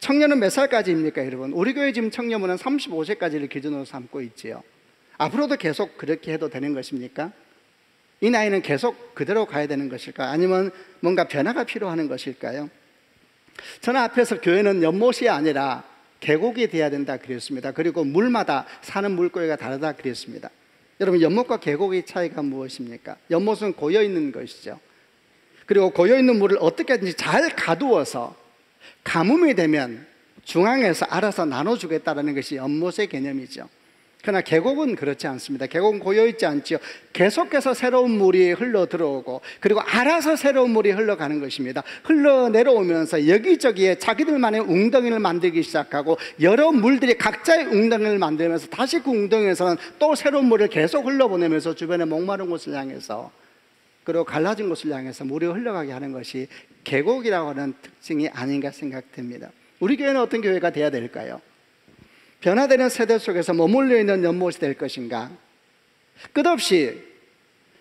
청년은 몇 살까지입니까, 여러분? 우리 교회 지금 청년은 35세까지를 기준으로 삼고 있지요. 앞으로도 계속 그렇게 해도 되는 것입니까? 이 나이는 계속 그대로 가야 되는 것일까? 아니면 뭔가 변화가 필요한 것일까요? 저는 앞에서 교회는 연못이 아니라 계곡이 돼야 된다 그랬습니다. 그리고 물마다 사는 물고기가 다르다 그랬습니다. 여러분, 연못과 계곡의 차이가 무엇입니까? 연못은 고여있는 것이죠. 그리고 고여있는 물을 어떻게든지 잘 가두어서 가뭄이 되면 중앙에서 알아서 나눠주겠다는 것이 연못의 개념이죠. 그러나 계곡은 그렇지 않습니다. 계곡은 고여있지 않죠. 계속해서 새로운 물이 흘러 들어오고, 그리고 알아서 새로운 물이 흘러가는 것입니다. 흘러내려오면서 여기저기에 자기들만의 웅덩이를 만들기 시작하고, 여러 물들이 각자의 웅덩이를 만들면서 다시 그 웅덩이에서는 또 새로운 물을 계속 흘러보내면서 주변에 목마른 곳을 향해서, 그리고 갈라진 곳을 향해서 물이 흘러가게 하는 것이 계곡이라고 하는 특징이 아닌가 생각됩니다. 우리 교회는 어떤 교회가 돼야 될까요? 변화되는 세대 속에서 머물러 있는 연못이 될 것인가? 끝없이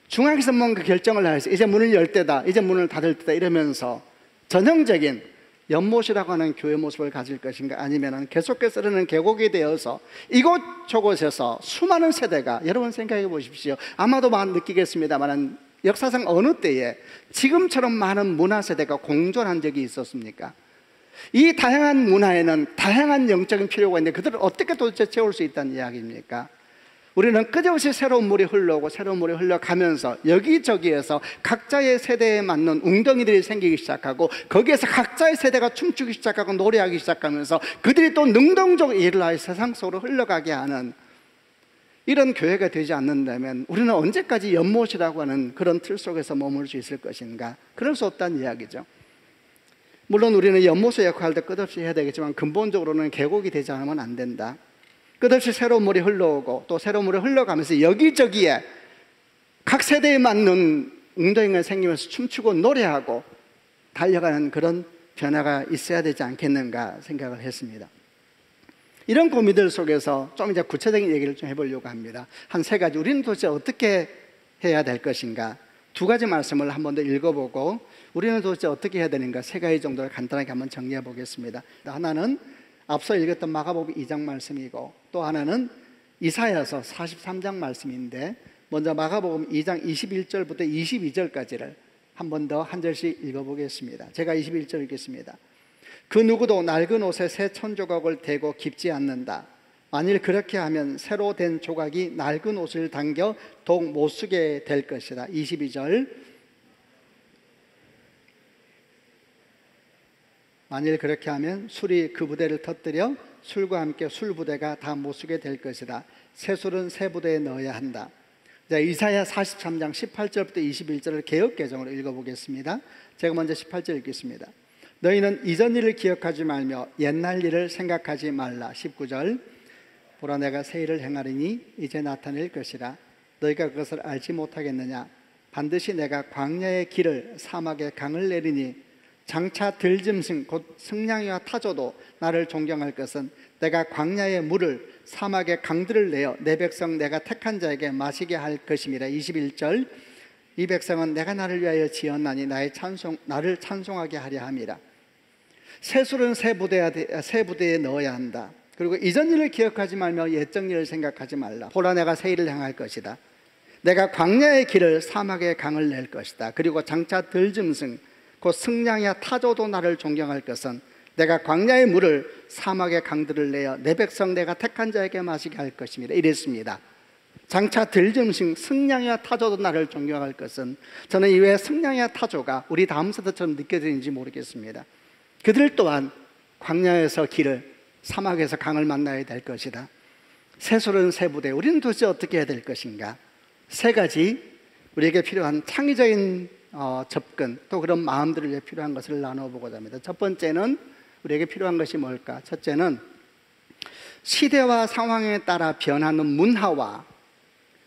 중앙에서 뭔가 결정을 해서 이제 문을 열 때다, 이제 문을 닫을 때다 이러면서 전형적인 연못이라고 하는 교회 모습을 가질 것인가? 아니면 계속해서 흐르는 계곡이 되어서 이곳저곳에서 수많은 세대가, 여러분 생각해 보십시오. 아마도 느끼겠습니다만 역사상 어느 때에 지금처럼 많은 문화 세대가 공존한 적이 있었습니까? 이 다양한 문화에는 다양한 영적인 필요가 있는데 그들을 어떻게 도대체 채울 수 있다는 이야기입니까? 우리는 끝없이 새로운 물이 흘러오고 새로운 물이 흘러가면서 여기저기에서 각자의 세대에 맞는 웅덩이들이 생기기 시작하고, 거기에서 각자의 세대가 춤추기 시작하고 노래하기 시작하면서 그들이 또 능동적으로 일을 하여 세상 속으로 흘러가게 하는 이런 교회가 되지 않는다면 우리는 언제까지 연못이라고 하는 그런 틀 속에서 머물 수 있을 것인가? 그럴 수 없다는 이야기죠. 물론 우리는 연못의 역할도 끝없이 해야 되겠지만 근본적으로는 계곡이 되지 않으면 안 된다. 끝없이 새로운 물이 흘러오고 또 새로운 물이 흘러가면서 여기저기에 각 세대에 맞는 웅덩이가 생기면서 춤추고 노래하고 달려가는 그런 변화가 있어야 되지 않겠는가 생각을 했습니다. 이런 고민들 속에서 좀 이제 구체적인 얘기를 좀 해보려고 합니다. 한 세 가지, 우리는 도대체 어떻게 해야 될 것인가? 두 가지 말씀을 한 번 더 읽어보고 우리는 도대체 어떻게 해야 되는가 세 가지 정도를 간단하게 한번 정리해 보겠습니다. 하나는 앞서 읽었던 마가복음 2장 말씀이고, 또 하나는 이사야서 43장 말씀인데, 먼저 마가복음 2장 21절부터 22절까지를 한 번 더 한 절씩 읽어보겠습니다. 제가 21절 읽겠습니다. 그 누구도 낡은 옷에 새 천조각을 대고 깁지 않는다. 만일 그렇게 하면 새로 된 조각이 낡은 옷을 당겨 더욱 못쓰게 될 것이다. 22절. 만일 그렇게 하면 술이 그 부대를 터뜨려 술과 함께 술 부대가 다 못쓰게 될 것이다. 새 술은 새 부대에 넣어야 한다. 자, 이사야 43장 18절부터 21절을 개역개정으로 읽어보겠습니다. 제가 먼저 18절 읽겠습니다. 너희는 이전 일을 기억하지 말며 옛날 일을 생각하지 말라. 19절. 보라, 내가 새 일을 행하리니 이제 나타낼 것이라. 너희가 그것을 알지 못하겠느냐? 반드시 내가 광야의 길을 사막의 강을 내리니 장차 들짐승 곧 승냥이와 타조도 나를 존경할 것은 내가 광야의 물을 사막의 강들을 내어 내 백성 내가 택한 자에게 마시게 할 것임이라. 21절. 이 백성은 내가 나를 위하여 지었나니 나를 찬송하게 하려 함이라. 세술은 새 부대에 넣어야 한다. 그리고 이전 일을 기억하지 말며 옛적 일을 생각하지 말라. 보라, 내가 새 일을 행할 것이다. 내가 광야의 길을 사막의 강을 낼 것이다. 그리고 장차 들짐승 곧 승냥이와 타조도 나를 존경할 것은 내가 광야의 물을 사막의 강들을 내어 내 백성 내가 택한 자에게 마시게 할 것입니다. 이랬습니다. 장차 들짐승 승냥이와 타조도 나를 존경할 것은, 저는 이외에 승냥이와 타조가 우리 다음 세대처럼 느껴지는지 모르겠습니다. 그들 또한 광야에서 길을, 사막에서 강을 만나야 될 것이다. 세술은 새 부대. 우리는 도대체 어떻게 해야 될 것인가? 세 가지 우리에게 필요한 창의적인 접근, 또 그런 마음들을 위해 필요한 것을 나눠보고자 합니다. 첫 번째는 우리에게 필요한 것이 뭘까? 첫째는 시대와 상황에 따라 변하는 문화와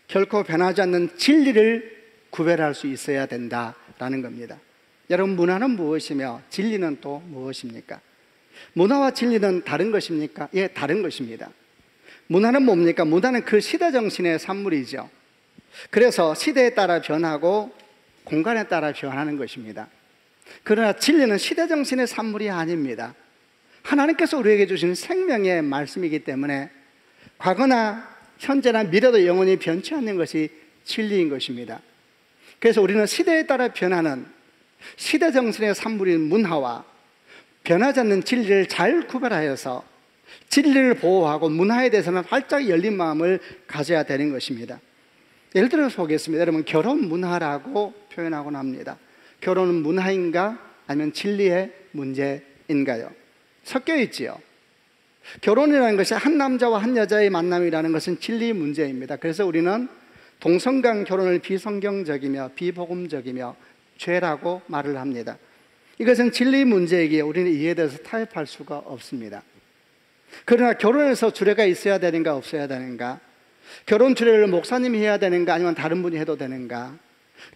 결코 변하지 않는 진리를 구별할 수 있어야 된다라는 겁니다. 여러분, 문화는 무엇이며 진리는 또 무엇입니까? 문화와 진리는 다른 것입니까? 예, 다른 것입니다. 문화는 뭡니까? 문화는 그 시대 정신의 산물이죠. 그래서 시대에 따라 변하고 공간에 따라 변하는 것입니다. 그러나 진리는 시대 정신의 산물이 아닙니다. 하나님께서 우리에게 주신 생명의 말씀이기 때문에 과거나 현재나 미래도 영원히 변치 않는 것이 진리인 것입니다. 그래서 우리는 시대에 따라 변하는 시대 정신의 산물인 문화와 변하지 않는 진리를 잘 구별하여서 진리를 보호하고 문화에 대해서는 활짝 열린 마음을 가져야 되는 것입니다. 예를 들어서 보겠습니다. 여러분, 결혼 문화라고 표현하곤 합니다. 결혼은 문화인가 아니면 진리의 문제인가요? 섞여 있지요. 결혼이라는 것이 한 남자와 한 여자의 만남이라는 것은 진리 문제입니다. 그래서 우리는 동성간 결혼을 비성경적이며 비복음적이며 죄라고 말을 합니다. 이것은 진리 문제이기에 우리는 이에 대해서 타협할 수가 없습니다. 그러나 결혼에서 주례가 있어야 되는가 없어야 되는가, 결혼 주례를 목사님이 해야 되는가 아니면 다른 분이 해도 되는가,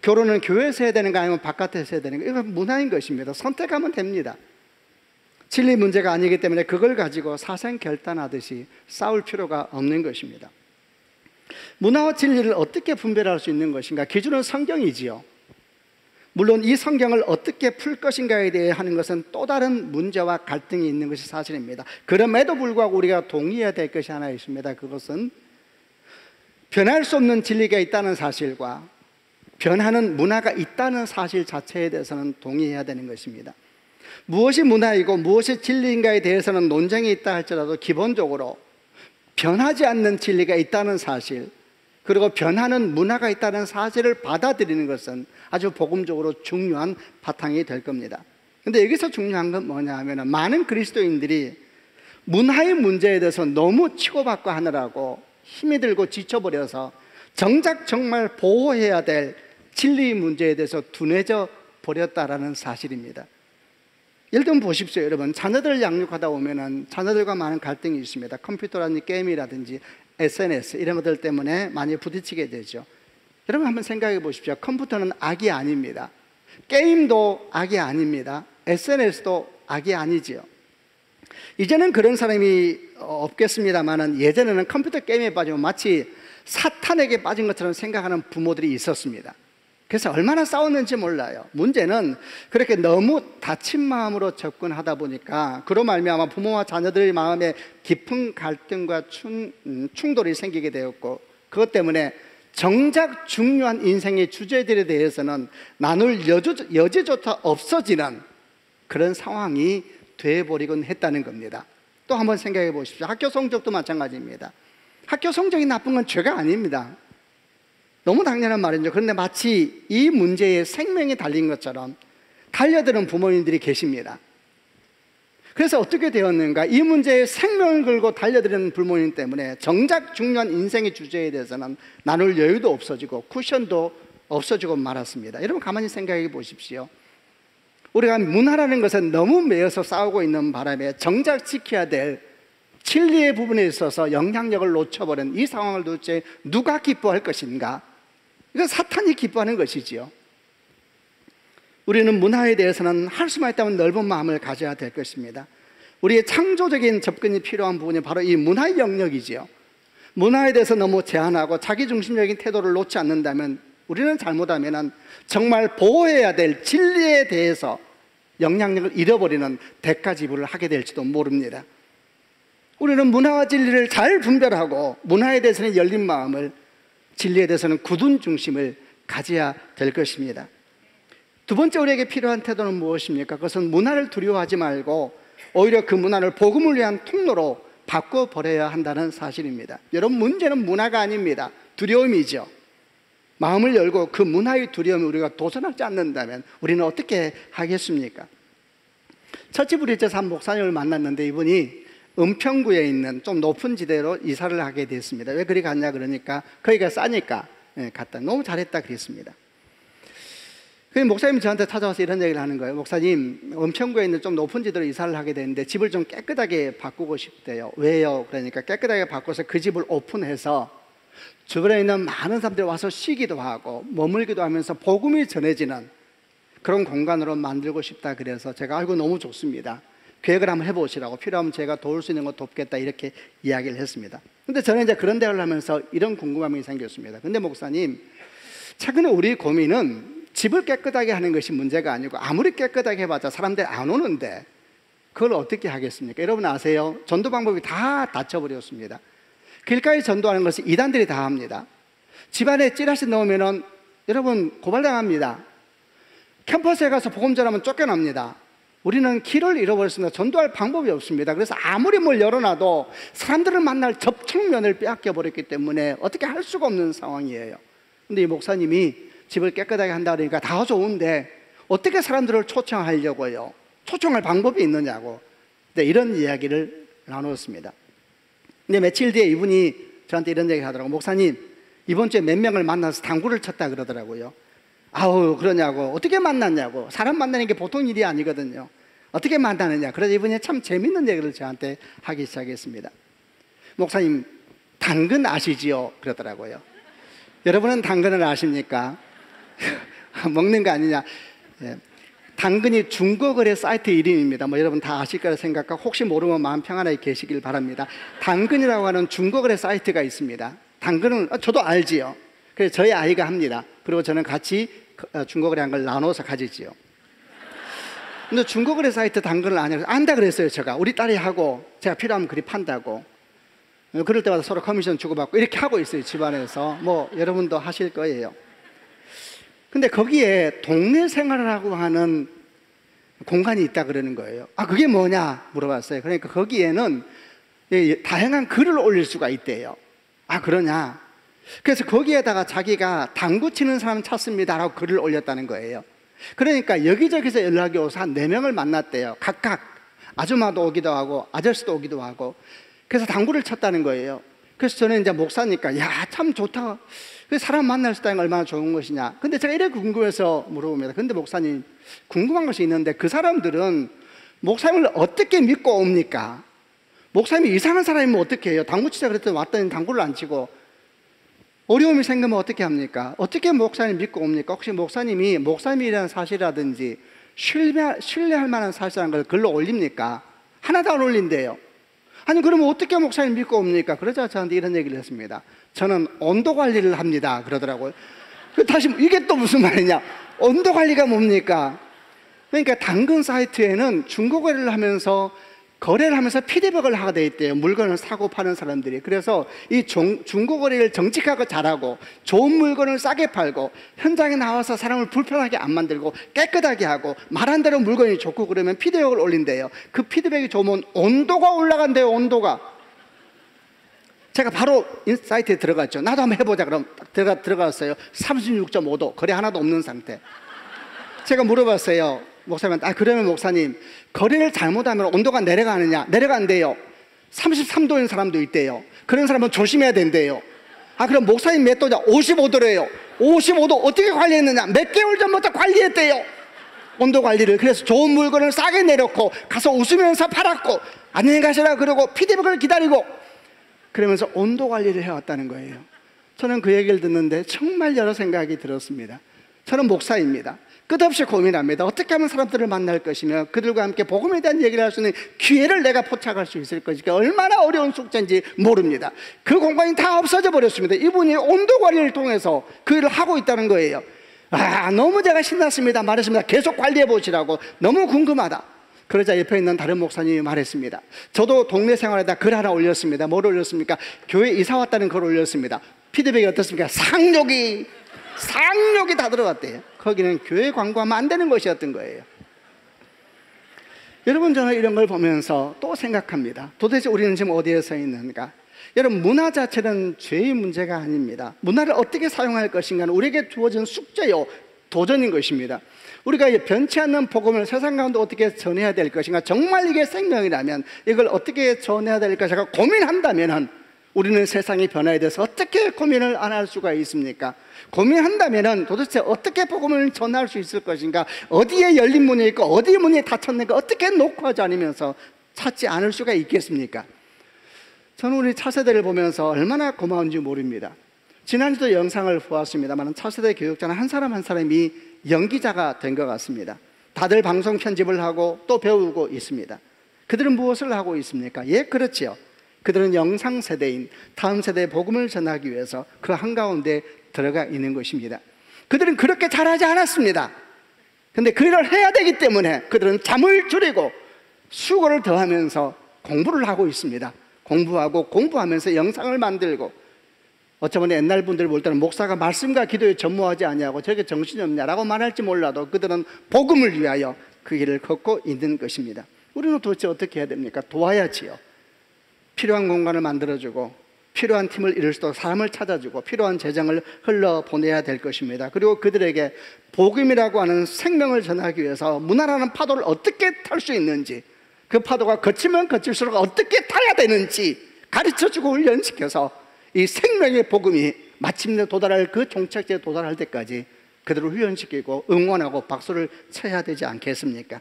결혼은 교회에서 해야 되는가 아니면 바깥에서 해야 되는가, 이건 문화인 것입니다. 선택하면 됩니다. 진리 문제가 아니기 때문에 그걸 가지고 사생결단하듯이 싸울 필요가 없는 것입니다. 문화와 진리를 어떻게 분별할 수 있는 것인가? 기준은 성경이지요. 물론 이 성경을 어떻게 풀 것인가에 대해 하는 것은 또 다른 문제와 갈등이 있는 것이 사실입니다. 그럼에도 불구하고 우리가 동의해야 될 것이 하나 있습니다. 그것은 변할 수 없는 진리가 있다는 사실과 변하는 문화가 있다는 사실 자체에 대해서는 동의해야 되는 것입니다. 무엇이 문화이고 무엇이 진리인가에 대해서는 논쟁이 있다 할지라도 기본적으로 변하지 않는 진리가 있다는 사실, 그리고 변하는 문화가 있다는 사실을 받아들이는 것은 아주 복음적으로 중요한 바탕이 될 겁니다. 그런데 여기서 중요한 건 뭐냐 하면, 많은 그리스도인들이 문화의 문제에 대해서 너무 치고받고 하느라고 힘이 들고 지쳐버려서 정작 정말 보호해야 될 진리 문제에 대해서 둔해져 버렸다라는 사실입니다. 예를 들면 보십시오. 여러분, 자녀들을 양육하다 보면 자녀들과 많은 갈등이 있습니다. 컴퓨터라든지 게임이라든지 SNS 이런 것들 때문에 많이 부딪히게 되죠. 여러분, 한번 생각해 보십시오. 컴퓨터는 악이 아닙니다. 게임도 악이 아닙니다. SNS도 악이 아니지요. 이제는 그런 사람이 없겠습니다만, 예전에는 컴퓨터 게임에 빠지면 마치 사탄에게 빠진 것처럼 생각하는 부모들이 있었습니다. 그래서 얼마나 싸웠는지 몰라요. 문제는 그렇게 너무 다친 마음으로 접근하다 보니까 그로 말미암아 부모와 자녀들의 마음에 깊은 갈등과 충돌이 생기게 되었고, 그것 때문에 정작 중요한 인생의 주제들에 대해서는 나눌 여지조차 없어지는 그런 상황이 되어버리곤 했다는 겁니다. 또 한번 생각해 보십시오. 학교 성적도 마찬가지입니다. 학교 성적이 나쁜 건 죄가 아닙니다. 너무 당연한 말이죠. 그런데 마치 이 문제에 생명이 달린 것처럼 달려드는 부모님들이 계십니다. 그래서 어떻게 되었는가? 이 문제에 생명을 걸고 달려드는 부모님 때문에 정작 중요한 인생의 주제에 대해서는 나눌 여유도 없어지고 쿠션도 없어지고 말았습니다. 여러분, 가만히 생각해 보십시오. 우리가 문화라는 것은 너무 매여서 싸우고 있는 바람에 정작 지켜야 될 진리의 부분에 있어서 영향력을 놓쳐버린 이 상황을 도대체 누가 기뻐할 것인가? 이건 사탄이 기뻐하는 것이지요. 우리는 문화에 대해서는 할 수만 있다면 넓은 마음을 가져야 될 것입니다. 우리의 창조적인 접근이 필요한 부분이 바로 이 문화의 영역이지요. 문화에 대해서 너무 제한하고 자기중심적인 태도를 놓지 않는다면 우리는 잘못하면 정말 보호해야 될 진리에 대해서 영향력을 잃어버리는 대가 지불을 하게 될지도 모릅니다. 우리는 문화와 진리를 잘 분별하고 문화에 대해서는 열린 마음을, 진리에 대해서는 굳은 중심을 가져야 될 것입니다. 두 번째 우리에게 필요한 태도는 무엇입니까? 그것은 문화를 두려워하지 말고 오히려 그 문화를 복음을 위한 통로로 바꿔버려야 한다는 사실입니다. 여러분, 문제는 문화가 아닙니다. 두려움이죠. 마음을 열고 그 문화의 두려움을 우리가 도전하지 않는다면 우리는 어떻게 하겠습니까? 처치브리처에서 한 목사님을 만났는데 이분이 은평구에 있는 좀 높은 지대로 이사를 하게 됐습니다. 왜 그리 갔냐 그러니까 거기가 싸니까 갔다. 너무 잘했다 그랬습니다. 그 목사님이 저한테 찾아와서 이런 얘기를 하는 거예요. 목사님, 은평구에 있는 좀 높은 지대로 이사를 하게 되는데 집을 좀 깨끗하게 바꾸고 싶대요. 왜요? 그러니까 깨끗하게 바꿔서 그 집을 오픈해서 주변에 있는 많은 사람들이 와서 쉬기도 하고 머물기도 하면서 복음이 전해지는 그런 공간으로 만들고 싶다. 그래서 제가 알고 너무 좋습니다. 계획을 한번 해보시라고, 필요하면 제가 도울 수 있는 거 돕겠다 이렇게 이야기를 했습니다. 근데 저는 이제 그런 대화를 하면서 이런 궁금함이 생겼습니다. 근데 목사님, 최근에 우리 고민은 집을 깨끗하게 하는 것이 문제가 아니고 아무리 깨끗하게 해봤자 사람들이 안 오는데 그걸 어떻게 하겠습니까? 여러분 아세요? 전도 방법이 다 닫혀버렸습니다. 길가에 전도하는 것을 이단들이 다 합니다. 집안에 찌라시 넣으면은 여러분 고발당합니다. 캠퍼스에 가서 복음 전하면 쫓겨납니다. 우리는 길을 잃어버렸습니다. 전도할 방법이 없습니다. 그래서 아무리 뭘 열어놔도 사람들을 만날 접촉면을 빼앗겨 버렸기 때문에 어떻게 할 수가 없는 상황이에요. 근데 이 목사님이 집을 깨끗하게 한다 그러니까 다 좋은데 어떻게 사람들을 초청하려고요? 초청할 방법이 있느냐고. 네, 이런 이야기를 나누었습니다. 근데 며칠 뒤에 이분이 저한테 이런 얘기 하더라고요. 목사님, 이번 주에 몇 명을 만나서 당구를 쳤다 그러더라고요. 아우, 그러냐고. 어떻게 만났냐고. 사람 만나는 게 보통 일이 아니거든요. 어떻게 만나느냐. 그래서 이분이 참 재밌는 얘기를 저한테 하기 시작했습니다. 목사님, 당근 아시지요? 그러더라고요. 여러분은 당근을 아십니까? 먹는 거 아니냐. 예. 당근이 중고거래 사이트 이름입니다. 여러분 다 아실 거라 생각하고 혹시 모르면 마음 평안하게 계시길 바랍니다. 당근이라고 하는 중고거래 사이트가 있습니다. 당근은 저도 알지요. 그래서 저희 아이가 합니다. 그리고 저는 같이 중고거래한 걸 나눠서 가지지요. 근데 중고거래 사이트 당근을 안다 그랬어요. 제가 우리 딸이 하고 제가 필요하면 그리 판다고. 그럴 때마다 서로 커미션 주고받고 이렇게 하고 있어요. 집안에서. 여러분도 하실 거예요. 근데 거기에 동네 생활을 하고 하는 공간이 있다 그러는 거예요. 아, 그게 뭐냐 물어봤어요. 그러니까 거기에는 다양한 글을 올릴 수가 있대요. 아, 그러냐. 그래서 거기에다가 자기가 당구 치는 사람 찾습니다라고 글을 올렸다는 거예요. 그러니까 여기저기서 연락이 와서 한 4명을 만났대요. 각각 아줌마도 오기도 하고 아저씨도 오기도 하고. 그래서 당구를 쳤다는 거예요. 그래서 저는 이제 목사니까 야, 참 좋다. 사람 만날 수 있다는 게 얼마나 좋은 것이냐. 근데 제가 이래 궁금해서 물어봅니다. 근데 목사님, 궁금한 것이 있는데 그 사람들은 목사님을 어떻게 믿고 옵니까? 목사님이 이상한 사람이면 어떻게 해요? 당구 치자 그랬더니 왔더니 당구를 안 치고 어려움이 생기면 어떻게 합니까? 어떻게 목사님 믿고 옵니까? 혹시 목사님이 목사님이라는 사실이라든지 신뢰할 만한 사실이라는 걸 글로 올립니까? 하나도 안 올린대요. 아니, 그러면 어떻게 목사님 믿고 옵니까? 그러자 저한테 이런 얘기를 했습니다. 저는 온도 관리를 합니다. 그러더라고요. 다시 이게 또 무슨 말이냐? 온도 관리가 뭡니까? 그러니까 당근 사이트에는 중고거래를 하면서 거래를 하면서 피드백을 하게 돼 있대요. 물건을 사고 파는 사람들이. 그래서 이 중고거래를 정직하고 잘하고 좋은 물건을 싸게 팔고 현장에 나와서 사람을 불편하게 안 만들고 깨끗하게 하고 말한 대로 물건이 좋고 그러면 피드백을 올린대요. 그 피드백이 좋으면 온도가 올라간대요. 온도가. 제가 바로 사이트에 들어갔죠. 나도 한번 해보자. 그럼 들어갔어요. 36.5도. 거래 하나도 없는 상태. 제가 물어봤어요. 목사님한테, 그러면 목사님, 거래를 잘못하면 온도가 내려가느냐? 내려간대요. 33도인 사람도 있대요. 그런 사람은 조심해야 된대요. 그럼 목사님 몇 도냐? 55도래요. 55도 어떻게 관리했느냐? 몇 개월 전부터 관리했대요. 온도 관리를. 그래서 좋은 물건을 싸게 내놓고 가서 웃으면서 팔았고 안녕히 가시라 그러고 피드백을 기다리고 그러면서 온도 관리를 해왔다는 거예요. 저는 그 얘기를 듣는데 정말 여러 생각이 들었습니다. 저는 목사입니다. 끝없이 고민합니다. 어떻게 하면 사람들을 만날 것이며 그들과 함께 복음에 대한 얘기를 할 수 있는 기회를 내가 포착할 수 있을 것인가. 얼마나 어려운 숙제인지 모릅니다. 그 공간이 다 없어져 버렸습니다. 이분이 온도 관리를 통해서 그 일을 하고 있다는 거예요. 너무 제가 신났습니다. 말했습니다. 계속 관리해 보시라고. 너무 궁금하다. 그러자 옆에 있는 다른 목사님이 말했습니다. 저도 동네 생활에다 글 하나 올렸습니다. 뭘 올렸습니까? 교회 이사 왔다는 글 올렸습니다. 피드백이 어떻습니까? 상욕이 다 들어갔대요. 거기는 교회 광고하면 안 되는 것이었던 거예요. 여러분, 저는 이런 걸 보면서 또 생각합니다. 도대체 우리는 지금 어디에 서 있는가? 여러분, 문화 자체는 죄의 문제가 아닙니다. 문화를 어떻게 사용할 것인가는 우리에게 주어진 숙제요, 도전인 것입니다. 우리가 변치 않는 복음을 세상 가운데 어떻게 전해야 될 것인가, 정말 이게 생명이라면 이걸 어떻게 전해야 될 것인가 고민한다면 우리는 세상이 변화에 대해서 어떻게 고민을 안 할 수가 있습니까? 고민한다면 도대체 어떻게 복음을 전할 수 있을 것인가, 어디에 열린 문이 있고 어디에 문이 닫혔는가, 어떻게 녹화하지 않으면서 찾지 않을 수가 있겠습니까? 저는 우리 차세대를 보면서 얼마나 고마운지 모릅니다. 지난주도 영상을 보았습니다만 차세대 교육자는 한 사람 한 사람이 연기자가 된 것 같습니다. 다들 방송 편집을 하고 또 배우고 있습니다. 그들은 무엇을 하고 있습니까? 예, 그렇지요. 그들은 영상 세대인 다음 세대의 복음을 전하기 위해서 그 한가운데 들어가 있는 것입니다. 그들은 그렇게 잘하지 않았습니다. 그런데 그 일을 해야 되기 때문에 그들은 잠을 줄이고 수고를 더하면서 공부를 하고 있습니다. 공부하면서 영상을 만들고, 어쩌면 옛날 분들 볼 때는 목사가 말씀과 기도에 전무하지 아니하고 저게 정신이 없냐라고 말할지 몰라도 그들은 복음을 위하여 그 길을 걷고 있는 것입니다. 우리는 도대체 어떻게 해야 됩니까? 도와야지요. 필요한 공간을 만들어주고, 필요한 팀을 이룰 수도 사람을 찾아주고, 필요한 재정을 흘러보내야 될 것입니다. 그리고 그들에게 복음이라고 하는 생명을 전하기 위해서 문화라는 파도를 어떻게 탈 수 있는지, 그 파도가 거치면 거칠수록 어떻게 타야 되는지 가르쳐주고 훈련시켜서 이 생명의 복음이 마침내 도달할 그 종착지에 도달할 때까지 그들을 훈련시키고 응원하고 박수를 쳐야 되지 않겠습니까?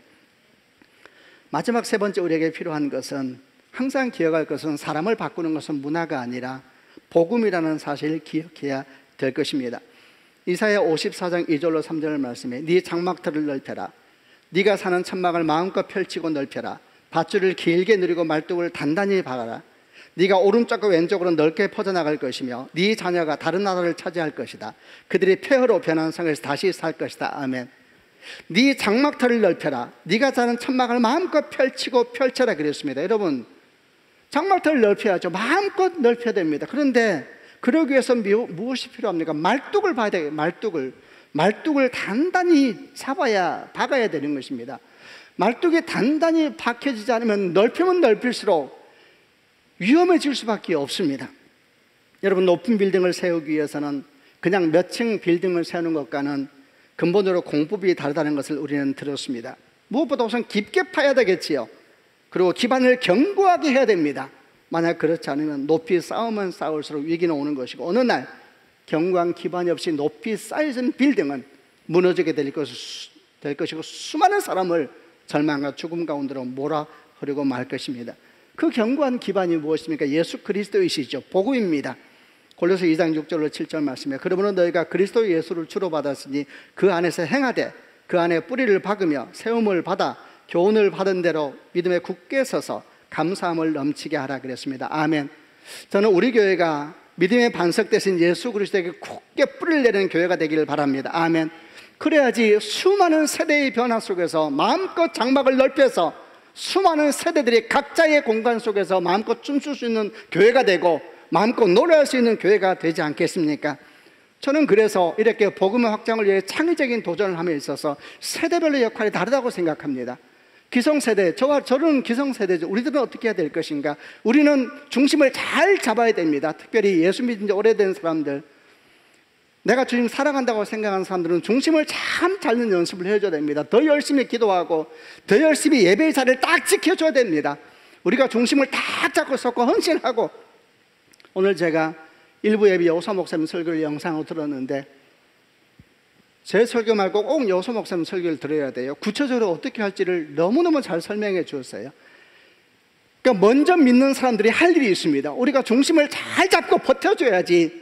마지막 세 번째 우리에게 필요한 것은, 항상 기억할 것은, 사람을 바꾸는 것은 문화가 아니라 복음이라는 사실을 기억해야 될 것입니다. 이사야 54장 2절로 3절 말씀에 네 장막터를 넓혀라. 네가 사는 천막을 마음껏 펼치고 넓혀라. 밧줄을 길게 누리고 말뚝을 단단히 박아라. 네가 오른쪽과 왼쪽으로 넓게 퍼져나갈 것이며 네 자녀가 다른 나라를 차지할 것이다. 그들이 폐허로 변한 성에서 다시 살 것이다. 아멘. 네 장막터를 넓혀라. 네가 사는 천막을 마음껏 펼치고 펼쳐라 그랬습니다. 여러분, 장막터를 넓혀야죠. 마음껏 넓혀야 됩니다. 그런데 그러기 위해서 무엇이 필요합니까? 말뚝을 봐야 돼요. 말뚝을 단단히 박아야 되는 것입니다. 말뚝이 단단히 박혀지지 않으면 넓히면 넓힐수록 위험해질 수밖에 없습니다. 여러분, 높은 빌딩을 세우기 위해서는 그냥 몇 층 빌딩을 세우는 것과는 근본적으로 공법이 다르다는 것을 우리는 들었습니다. 무엇보다 우선 깊게 파야 되겠지요. 그리고 기반을 견고하게 해야 됩니다. 만약 그렇지 않으면 높이 쌓으면 쌓을수록 위기는 오는 것이고, 어느 날 견고한 기반이 없이 높이 쌓여진 빌딩은 무너지게 될 것이고 수많은 사람을 절망과 죽음 가운데로 몰아흐리고 말 것입니다. 그 견고한 기반이 무엇입니까? 예수 그리스도이시죠. 복음입니다. 골로새 2장 6절로 7절 말씀에 그러므로 너희가 그리스도 예수를 주로 받았으니 그 안에서 행하되 그 안에 뿌리를 박으며 세움을 받아 교훈을 받은 대로 믿음에 굳게 서서 감사함을 넘치게 하라 그랬습니다. 아멘. 저는 우리 교회가 믿음의 반석 대신 예수 그리스도에게 굳게 뿌리를 내리는 교회가 되기를 바랍니다. 아멘. 그래야지 수많은 세대의 변화 속에서 마음껏 장막을 넓혀서 수많은 세대들이 각자의 공간 속에서 마음껏 춤출 수 있는 교회가 되고 마음껏 노래할 수 있는 교회가 되지 않겠습니까? 저는 그래서 이렇게 복음의 확장을 위해 창의적인 도전을 함에 있어서 세대별의 역할이 다르다고 생각합니다. 기성세대, 저는 기성세대죠. 우리들은 어떻게 해야 될 것인가? 우리는 중심을 잘 잡아야 됩니다. 특별히 예수 믿은 지 오래된 사람들, 내가 주님 사랑한다고 생각하는 사람들은 중심을 참 잡는 연습을 해줘야 됩니다. 더 열심히 기도하고 더 열심히 예배의 자리를 딱 지켜줘야 됩니다. 우리가 중심을 딱 잡고 섰고 헌신하고, 오늘 제가 일부 예배 여호사 목사님 설교를 영상으로 들었는데 제 설교 말고 꼭 여호사 목사님 설교를 들어야 돼요. 구체적으로 어떻게 할지를 너무너무 잘 설명해 주었어요. 그러니까 먼저 믿는 사람들이 할 일이 있습니다. 우리가 중심을 잘 잡고 버텨줘야지,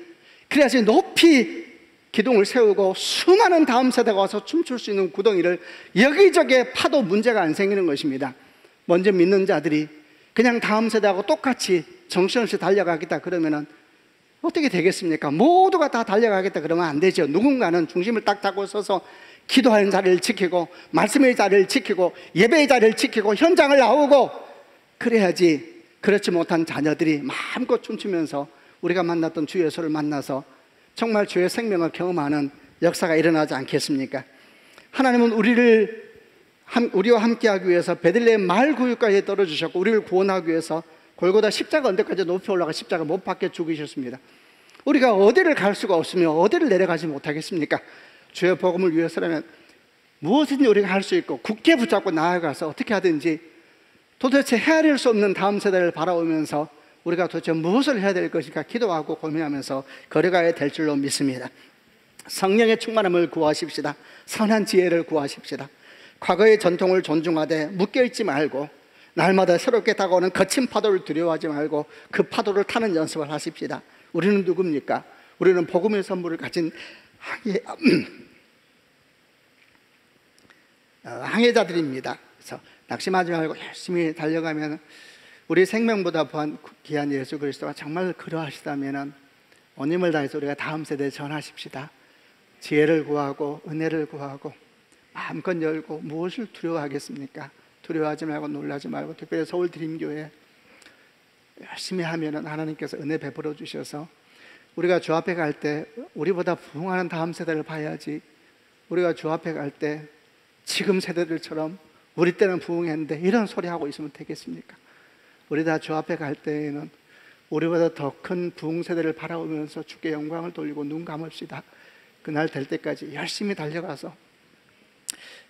그래야지 높이 기둥을 세우고 수많은 다음 세대가 와서 춤출 수 있는 구덩이를 여기저기에 파도 문제가 안 생기는 것입니다. 먼저 믿는 자들이 그냥 다음 세대하고 똑같이 정신없이 달려가겠다 그러면은 어떻게 되겠습니까? 모두가 다 달려가겠다 그러면 안 되죠. 누군가는 중심을 딱 잡고 서서 기도하는 자리를 지키고 말씀의 자리를 지키고 예배의 자리를 지키고 현장을 나오고 그래야지. 그렇지 못한 자녀들이 마음껏 춤추면서 우리가 만났던 주 예수를 만나서 정말 주의 생명을 경험하는 역사가 일어나지 않겠습니까? 하나님은 우리와 함께하기 위해서 베들레헴 마을 구유까지 떨어주셨고 우리를 구원하기 위해서 골고다 십자가 언덕까지 높이 올라가 십자가 못 박혀 죽으셨습니다. 우리가 어디를 갈 수가 없으며 어디를 내려가지 못하겠습니까? 주의 복음을 위해서라면 무엇이든지 우리가 할 수 있고 굳게 붙잡고 나아가서 어떻게 하든지 도대체 헤아릴 수 없는 다음 세대를 바라보면서 우리가 도대체 무엇을 해야 될 것인가 기도하고 고민하면서 걸어가야 될 줄로 믿습니다. 성령의 충만함을 구하십시다. 선한 지혜를 구하십시다. 과거의 전통을 존중하되 묶여있지 말고 날마다 새롭게 다가오는 거친 파도를 두려워하지 말고 그 파도를 타는 연습을 하십시다. 우리는 누굽니까? 우리는 복음의 선물을 가진 항해자들입니다. 그래서 낙심하지 말고 열심히 달려가면 우리 생명보다 귀한 예수 그리스도가 정말 그러하시다면 온 힘을 다해서 우리가 다음 세대에 전하십시다. 지혜를 구하고 은혜를 구하고 마음껏 열고 무엇을 두려워하겠습니까? 두려워하지 말고 놀라지 말고 특별히 서울 드림교회 열심히 하면 하나님께서 은혜 베풀어 주셔서 우리가 주 앞에 갈 때 우리보다 부흥하는 다음 세대를 봐야지. 우리가 주 앞에 갈 때 지금 세대들처럼 우리 때는 부흥했는데 이런 소리 하고 있으면 되겠습니까? 우리 다 주 앞에 갈 때에는 우리보다 더 큰 부흥 세대를 바라보면서 주께 영광을 돌리고 눈 감읍시다. 그날 될 때까지 열심히 달려가서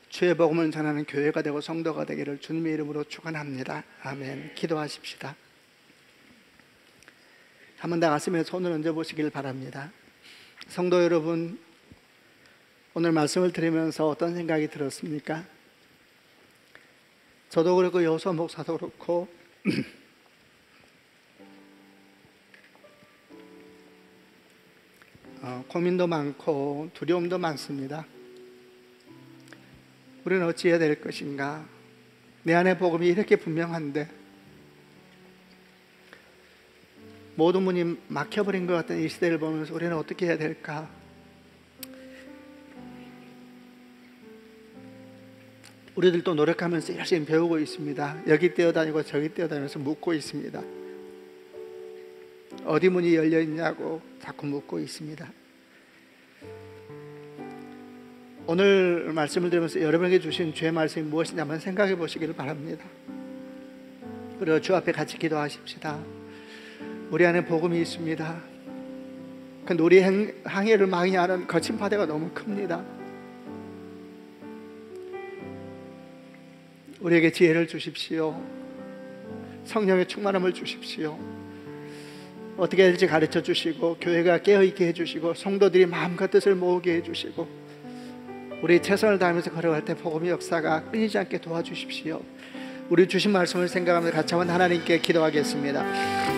주의 복음을 전하는 교회가 되고 성도가 되기를 주님의 이름으로 축원합니다. 아멘. 기도하십시다. 한번 다 가슴에 손을 얹어 보시길 바랍니다. 성도 여러분, 오늘 말씀을 들으면서 어떤 생각이 들었습니까? 저도 그렇고 여호수아 목사도 그렇고 고민도 많고 두려움도 많습니다. 우리는 어찌해야 될 것인가? 내 안에 복음이 이렇게 분명한데 모든 문이 막혀버린 것 같은 이 시대를 보면서 우리는 어떻게 해야 될까? 우리들도 노력하면서 열심히 배우고 있습니다. 여기 뛰어다니고 저기 뛰어다니면서 묻고 있습니다. 어디 문이 열려 있냐고 자꾸 묻고 있습니다. 오늘 말씀을 들으면서 여러분에게 주신 주의 말씀이 무엇이냐 한번 생각해 보시기를 바랍니다. 그리고 주 앞에 같이 기도하십시다. 우리 안에 복음이 있습니다. 근데 우리 항해를 망해하는 거친 파도가 너무 큽니다. 우리에게 지혜를 주십시오. 성령의 충만함을 주십시오. 어떻게 해야 될지 가르쳐 주시고 교회가 깨어있게 해주시고 성도들이 마음과 뜻을 모으게 해주시고 우리 최선을 다하면서 걸어갈 때 복음의 역사가 끊이지 않게 도와주십시오. 우리 주신 말씀을 생각하면서 같이 한번 하나님께 기도하겠습니다.